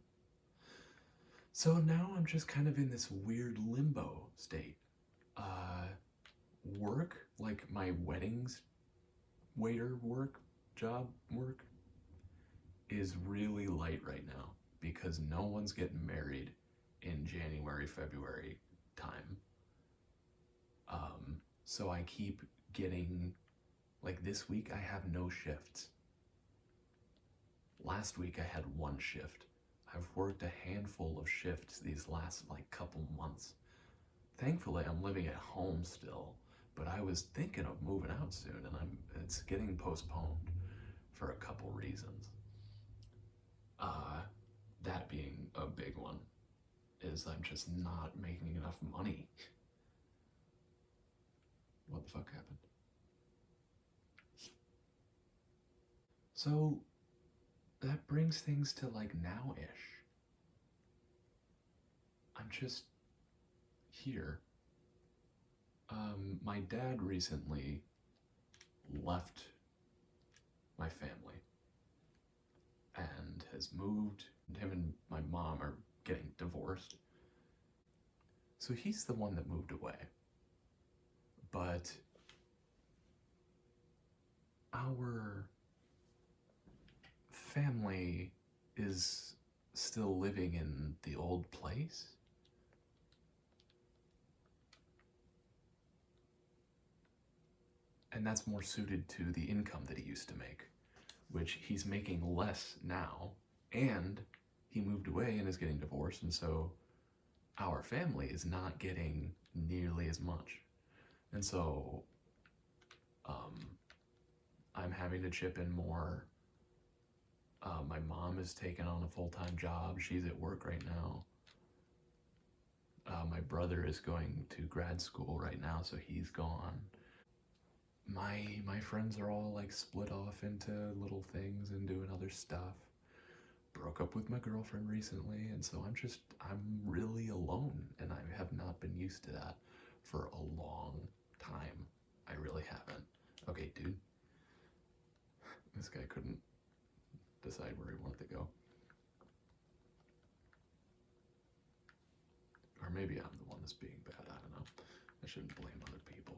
So now I'm just kind of in this weird limbo state. Work, like my weddings waiter work, job work, is really light right now because no one's getting married in January, February time. So I keep getting, like this week I have no shifts. Last week I had one shift. I've worked a handful of shifts these last like couple months. Thankfully I'm living at home still, but I was thinking of moving out soon and it's getting postponed for a couple reasons. That being a big one is I'm just not making enough money. What the fuck happened? So that brings things to like now-ish. I'm just here. My dad recently left my family and has moved. Him and my mom are getting divorced. So he's the one that moved away. But our family is still living in the old place. And that's more suited to the income that he used to make, which he's making less now, and he moved away and is getting divorced, and so our family is not getting nearly as much. And so I'm having to chip in more. My mom is taking on a full-time job. She's at work right now. My brother is going to grad school right now, so he's gone. My friends are all like split off into little things and doing other stuff. Broke up with my girlfriend recently, and so I'm really alone, and I have not been used to that for a long time. I really haven't. Okay, dude. This guy couldn't decide where he wanted to go. Or maybe I'm the one that's being bad, I don't know. I shouldn't blame other people.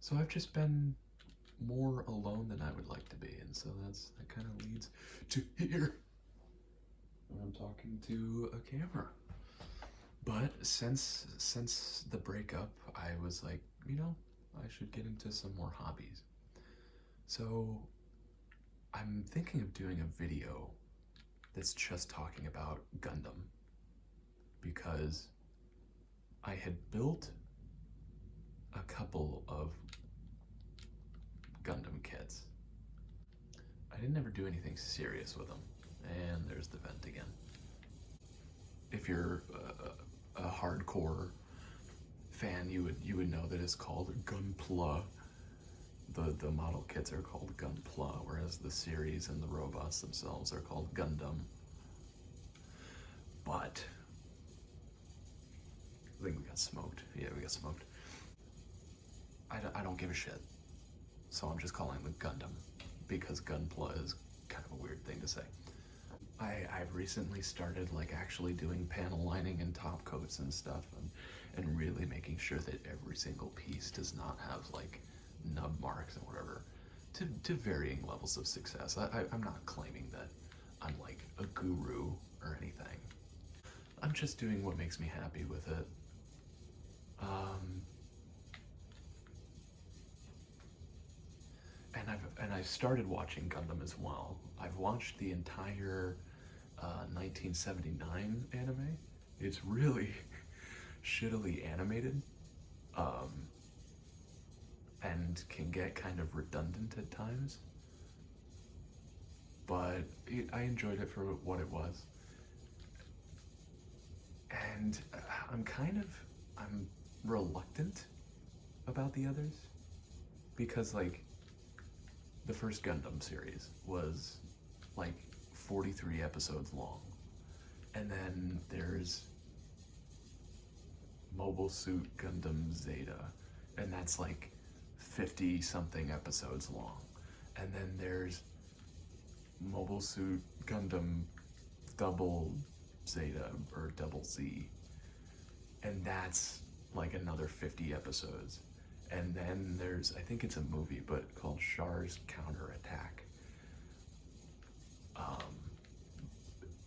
So I've just been more alone than I would like to be, and so that kind of leads to here when I'm talking to a camera. But since the breakup, I was like, I should get into some more hobbies. So I'm thinking of doing a video that's just talking about Gundam, because I had built a couple of Gundam kits. I didn't ever do anything serious with them, and there's the vent again. If you're a hardcore fan, you would know that it's called Gunpla. The model kits are called Gunpla, whereas the series and the robots themselves are called Gundam. But I think we got smoked. Yeah, we got smoked. I don't give a shit. So I'm just calling them Gundam, because Gunpla is kind of a weird thing to say. I've recently started like actually doing panel lining and top coats and stuff, and really making sure that every single piece does not have like nub marks and whatever, to varying levels of success. I'm not claiming that I'm like a guru or anything. I'm just doing what makes me happy with it. And I've started watching Gundam as well. I've watched the entire 1979 anime. It's really shittily animated, and can get kind of redundant at times. But I enjoyed it for what it was. And I'm reluctant about the others, because like the first Gundam series was like 43 episodes long, and then there's Mobile Suit Gundam Zeta, and that's like 50 something episodes long, and then there's Mobile Suit Gundam Double Zeta or Double Z, and that's like another 50 episodes. And then there's, I think it's a movie, but called Char's Counterattack.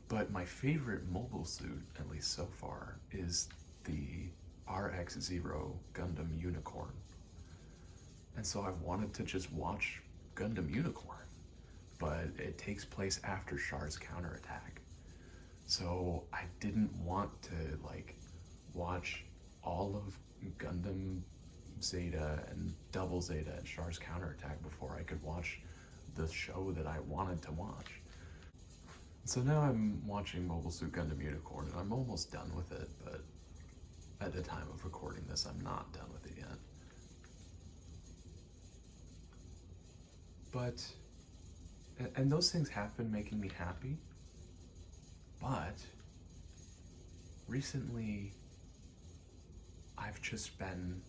But my favorite mobile suit, at least so far, is the RX-0 Gundam Unicorn. And so I've wanted to just watch Gundam Unicorn, but it takes place after Char's Counterattack. So I didn't want to like watch all of Gundam Zeta and Double Zeta and Char's Counterattack before I could watch the show that I wanted to watch. So now I'm watching Mobile Suit Gundam Unicorn, and I'm almost done with it, but at the time of recording this, I'm not done with it yet. But, and those things have been making me happy, but recently I've just been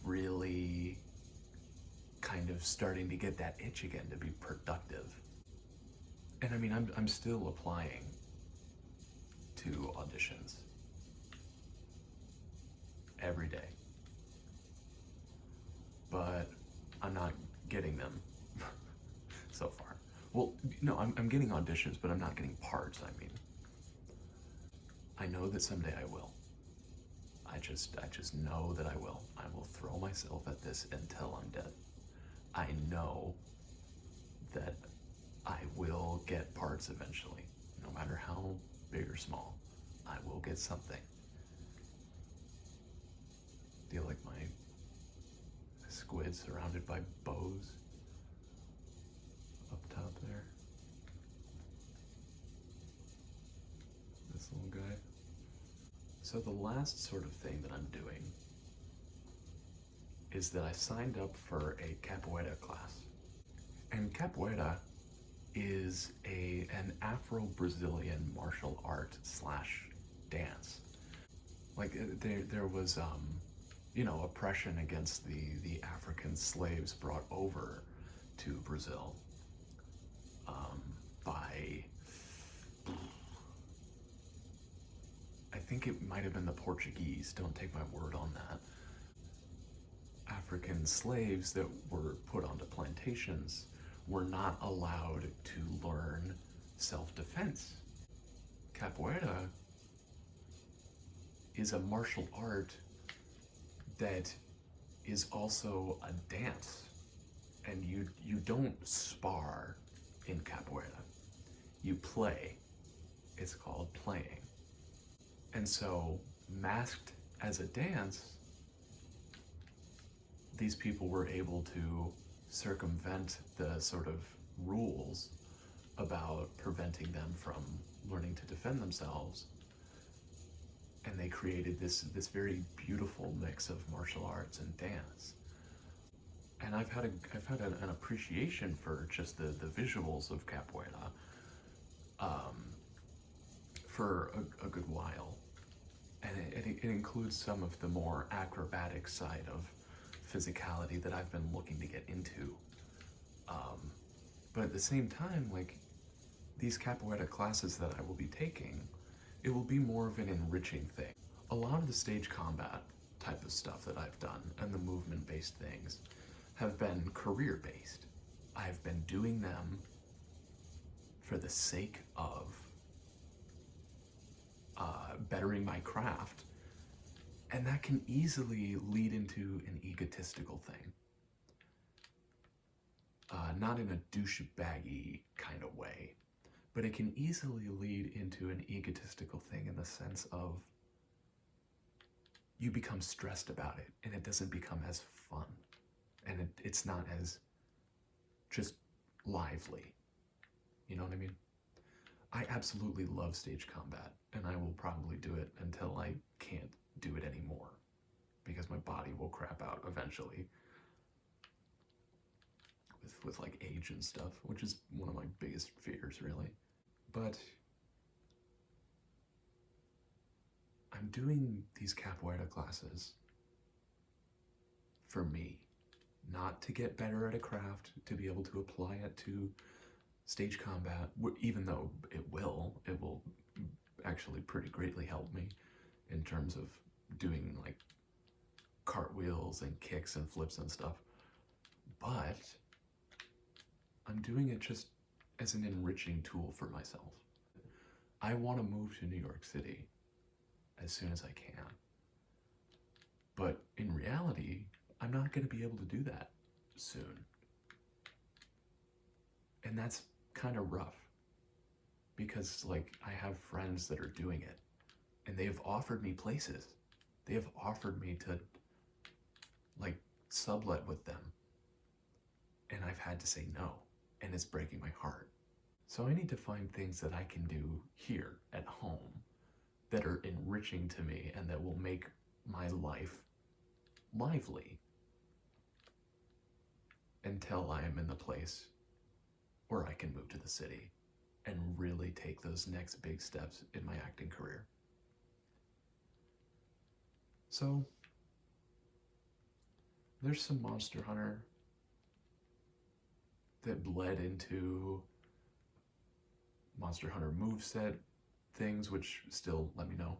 really kind of starting to get that itch again to be productive. And I mean, I'm still applying to auditions every day, but I'm not getting them so far. Well, no, I'm getting auditions, but I'm not getting parts. I mean, I know that someday I will. I just know that I will. I will throw myself at this until I'm dead. I know that I will get parts eventually, no matter how big or small. I will get something. Do you like my squid surrounded by bows up top there? This little guy. So the last sort of thing that I'm doing is that I signed up for a capoeira class. And capoeira is an Afro-Brazilian martial art / dance. Like there was oppression against the African slaves brought over to Brazil by, I think it might have been the Portuguese. Don't take my word on that. African slaves that were put onto plantations were not allowed to learn self-defense. Capoeira is a martial art that is also a dance. And you don't spar in capoeira. You play. It's called playing. And so, masked as a dance, these people were able to circumvent the sort of rules about preventing them from learning to defend themselves. And they created this very beautiful mix of martial arts and dance. And I've had an appreciation for just the visuals of capoeira for a good while. And it includes some of the more acrobatic side of physicality that I've been looking to get into. But at the same time, like, these capoeira classes that I will be taking, it will be more of an enriching thing. A lot of the stage combat type of stuff that I've done and the movement-based things have been career-based. I've been doing them for the sake of bettering my craft, and that can easily lead into an egotistical thing. Not in a douchebaggy kind of way, but it can easily lead into an egotistical thing in the sense of you become stressed about it, and it doesn't become as fun. And it's not as just lively. You know what I mean? I absolutely love stage combat, and I will probably do it until I can't do it anymore, because my body will crap out eventually with like age and stuff, which is one of my biggest fears, really. But I'm doing these capoeira classes for me. Not to get better at a craft, to be able to apply it to stage combat, even though it will actually pretty greatly help me in terms of doing like cartwheels and kicks and flips and stuff. But I'm doing it just as an enriching tool for myself. I want to move to New York City as soon as I can. But in reality, I'm not going to be able to do that soon. And that's kind of rough, because like I have friends that are doing it, and they've offered me places. They have offered me to like sublet with them, and I've had to say no, and it's breaking my heart. So I need to find things that I can do here at home that are enriching to me and that will make my life lively until I am in the place where I can move to the city and really take those next big steps in my acting career. So there's some Monster Hunter that bled into Monster Hunter moveset things, which still let me know,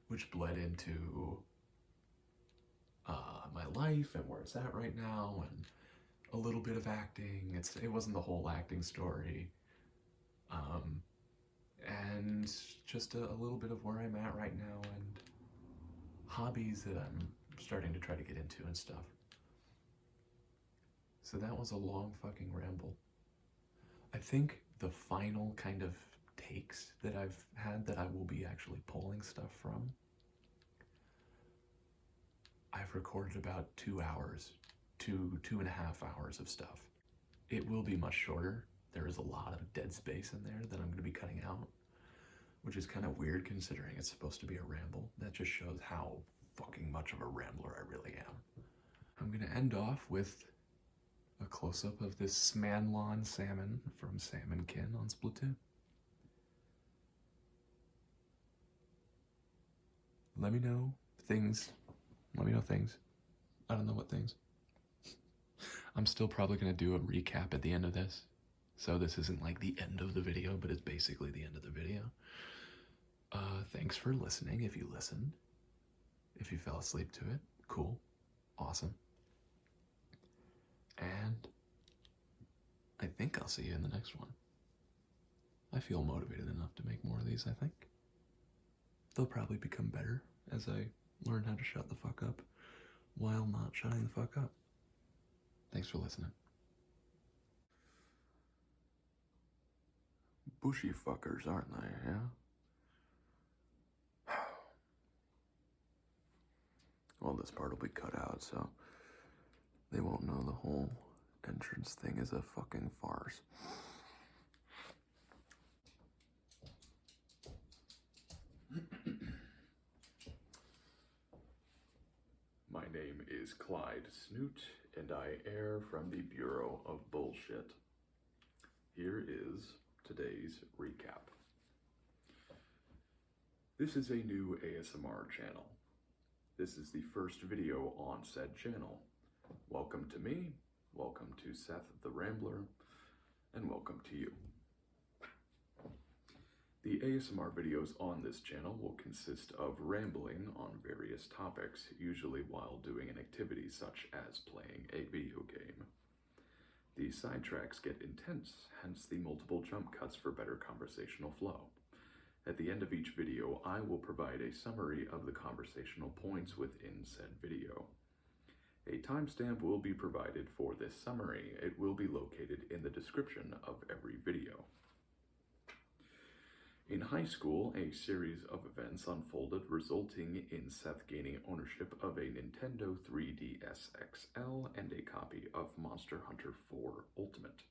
which bled into my life and where it's at right now, and a little bit of acting. It wasn't the whole acting story, and just a little bit of where I'm at right now and hobbies that I'm starting to try to get into and stuff. So that was a long fucking ramble. I think the final kind of takes that I've had that I will be actually pulling stuff from, I've recorded about 2 hours to 2.5 hours of stuff. It will be much shorter. There is a lot of dead space in there that I'm going to be cutting out, which is kind of weird considering it's supposed to be a ramble. That just shows how fucking much of a rambler I really am. I'm going to end off with a close-up of this Smanlon salmon from Salmonkin on Splatoon. Let me know things. Let me know things. I don't know what things. I'm still probably going to do a recap at the end of this. So this isn't like the end of the video, but it's basically the end of the video. Thanks for listening if you listened. If you fell asleep to it, cool. Awesome. And I think I'll see you in the next one. I feel motivated enough to make more of these, I think. They'll probably become better as I learn how to shut the fuck up while not shutting the fuck up. Thanks for listening. Bushy fuckers, aren't they, yeah? Well, this part will be cut out, so they won't know the whole entrance thing is a fucking farce. My name is Clyde Snoot, and I air from the Bureau of Bullshit. Here is today's recap. This is a new ASMR channel. This is the first video on said channel. Welcome to me, welcome to Seth the Rambler, and welcome to you. The ASMR videos on this channel will consist of rambling on various topics, usually while doing an activity such as playing a video game. The sidetracks get intense, hence the multiple jump cuts for better conversational flow. At the end of each video, I will provide a summary of the conversational points within said video. A timestamp will be provided for this summary. It will be located in the description of every video. In high school, a series of events unfolded, resulting in Seth gaining ownership of a Nintendo 3DS XL and a copy of Monster Hunter 4 Ultimate.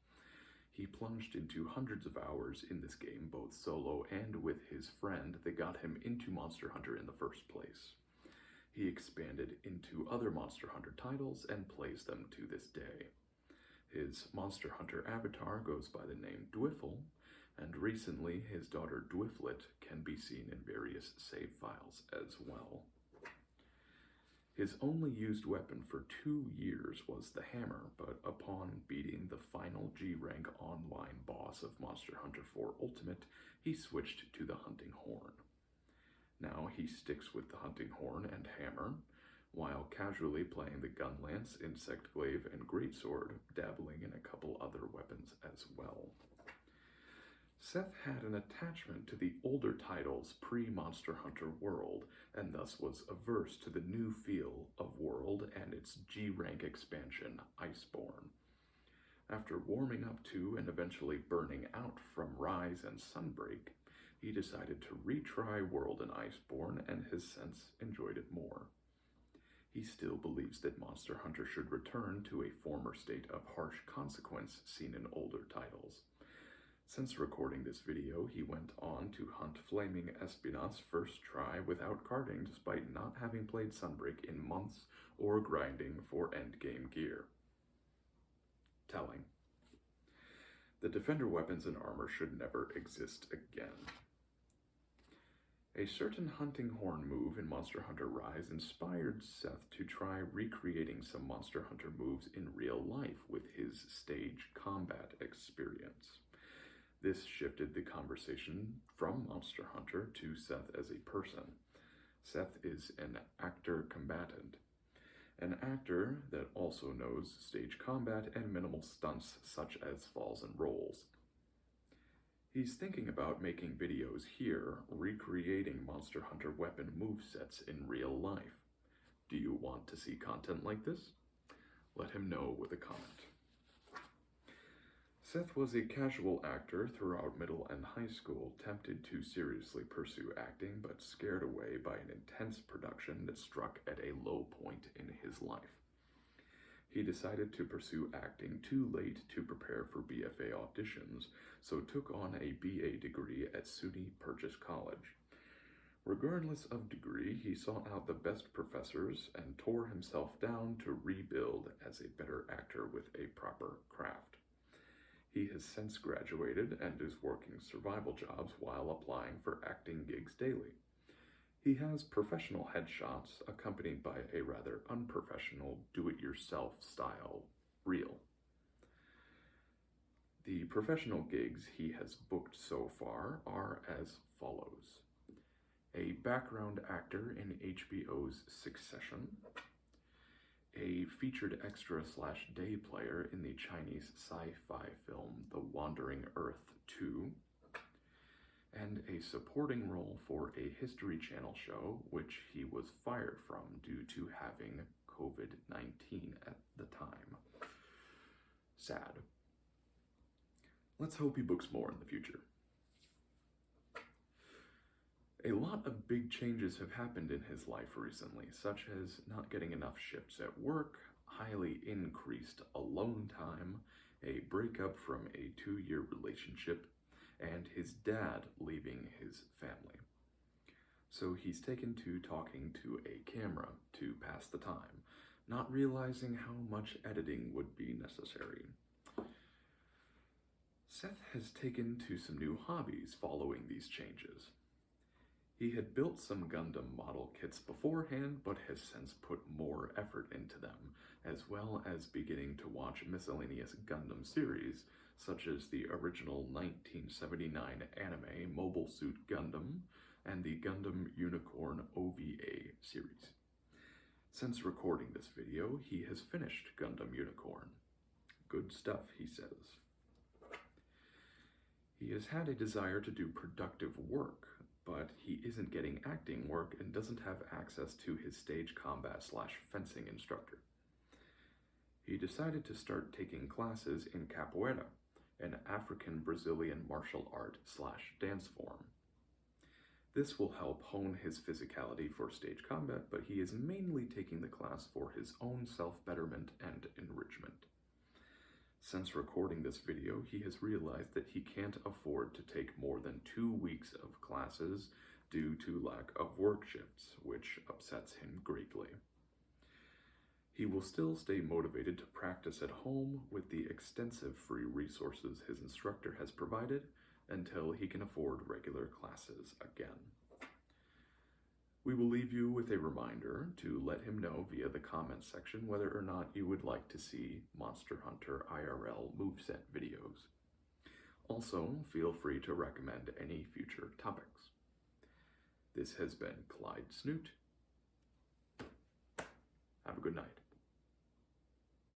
He plunged into hundreds of hours in this game, both solo and with his friend that got him into Monster Hunter in the first place. He expanded into other Monster Hunter titles and plays them to this day. His Monster Hunter avatar goes by the name Dwiffle, and recently his daughter Dwifflet can be seen in various save files as well. His only used weapon for 2 years was the hammer, but upon beating the final G-rank online boss of Monster Hunter 4 Ultimate, he switched to the hunting horn. Now he sticks with the hunting horn and hammer, while casually playing the gun lance, insect glaive, and greatsword, dabbling in a couple other weapons as well. Seth had an attachment to the older titles pre-Monster Hunter World, and thus was averse to the new feel of World and its G-rank expansion, Iceborne. After warming up to and eventually burning out from Rise and Sunbreak, he decided to retry World and Iceborne, and has since enjoyed it more. He still believes that Monster Hunter should return to a former state of harsh consequence seen in older titles. Since recording this video, he went on to hunt Flaming Espina's first try without carding, despite not having played Sunbreak in months or grinding for endgame gear. Telling. The defender weapons and armor should never exist again. A certain hunting horn move in Monster Hunter Rise inspired Seth to try recreating some Monster Hunter moves in real life with his stage combat experience. This shifted the conversation from Monster Hunter to Seth as a person. Seth is an actor combatant, an actor that also knows stage combat and minimal stunts such as falls and rolls. He's thinking about making videos here, recreating Monster Hunter weapon movesets in real life. Do you want to see content like this? Let him know with a comment. Seth was a casual actor throughout middle and high school, tempted to seriously pursue acting, but scared away by an intense production that struck at a low point in his life. He decided to pursue acting too late to prepare for BFA auditions, so took on a BA degree at SUNY Purchase College. Regardless of degree, he sought out the best professors and tore himself down to rebuild as a better actor with a proper craft. He has since graduated and is working survival jobs while applying for acting gigs daily. He has professional headshots accompanied by a rather unprofessional do-it-yourself style reel. The professional gigs he has booked so far are as follows: a background actor in HBO's Succession, a featured extra / day player in the Chinese sci-fi film The Wandering Earth 2, and a supporting role for a History Channel show, which he was fired from due to having COVID-19 at the time. Sad. Let's hope he books more in the future. A lot of big changes have happened in his life recently, such as not getting enough shifts at work, highly increased alone time, a breakup from a 2-year relationship, and his dad leaving his family. So he's taken to talking to a camera to pass the time, not realizing how much editing would be necessary. Seth has taken to some new hobbies following these changes. He had built some Gundam model kits beforehand, but has since put more effort into them, as well as beginning to watch miscellaneous Gundam series, such as the original 1979 anime Mobile Suit Gundam and the Gundam Unicorn OVA series. Since recording this video, he has finished Gundam Unicorn. Good stuff, he says. He has had a desire to do productive work, but he isn't getting acting work and doesn't have access to his stage combat / fencing instructor. He decided to start taking classes in capoeira, an African-Brazilian martial art / dance form. This will help hone his physicality for stage combat, but he is mainly taking the class for his own self-betterment and enrichment. Since recording this video, he has realized that he can't afford to take more than 2 weeks of classes due to lack of work shifts, which upsets him greatly. He will still stay motivated to practice at home with the extensive free resources his instructor has provided until he can afford regular classes again. We will leave you with a reminder to let him know via the comments section whether or not you would like to see Monster Hunter IRL moveset videos. Also, feel free to recommend any future topics. This has been Clyde Snoot. Have a good night.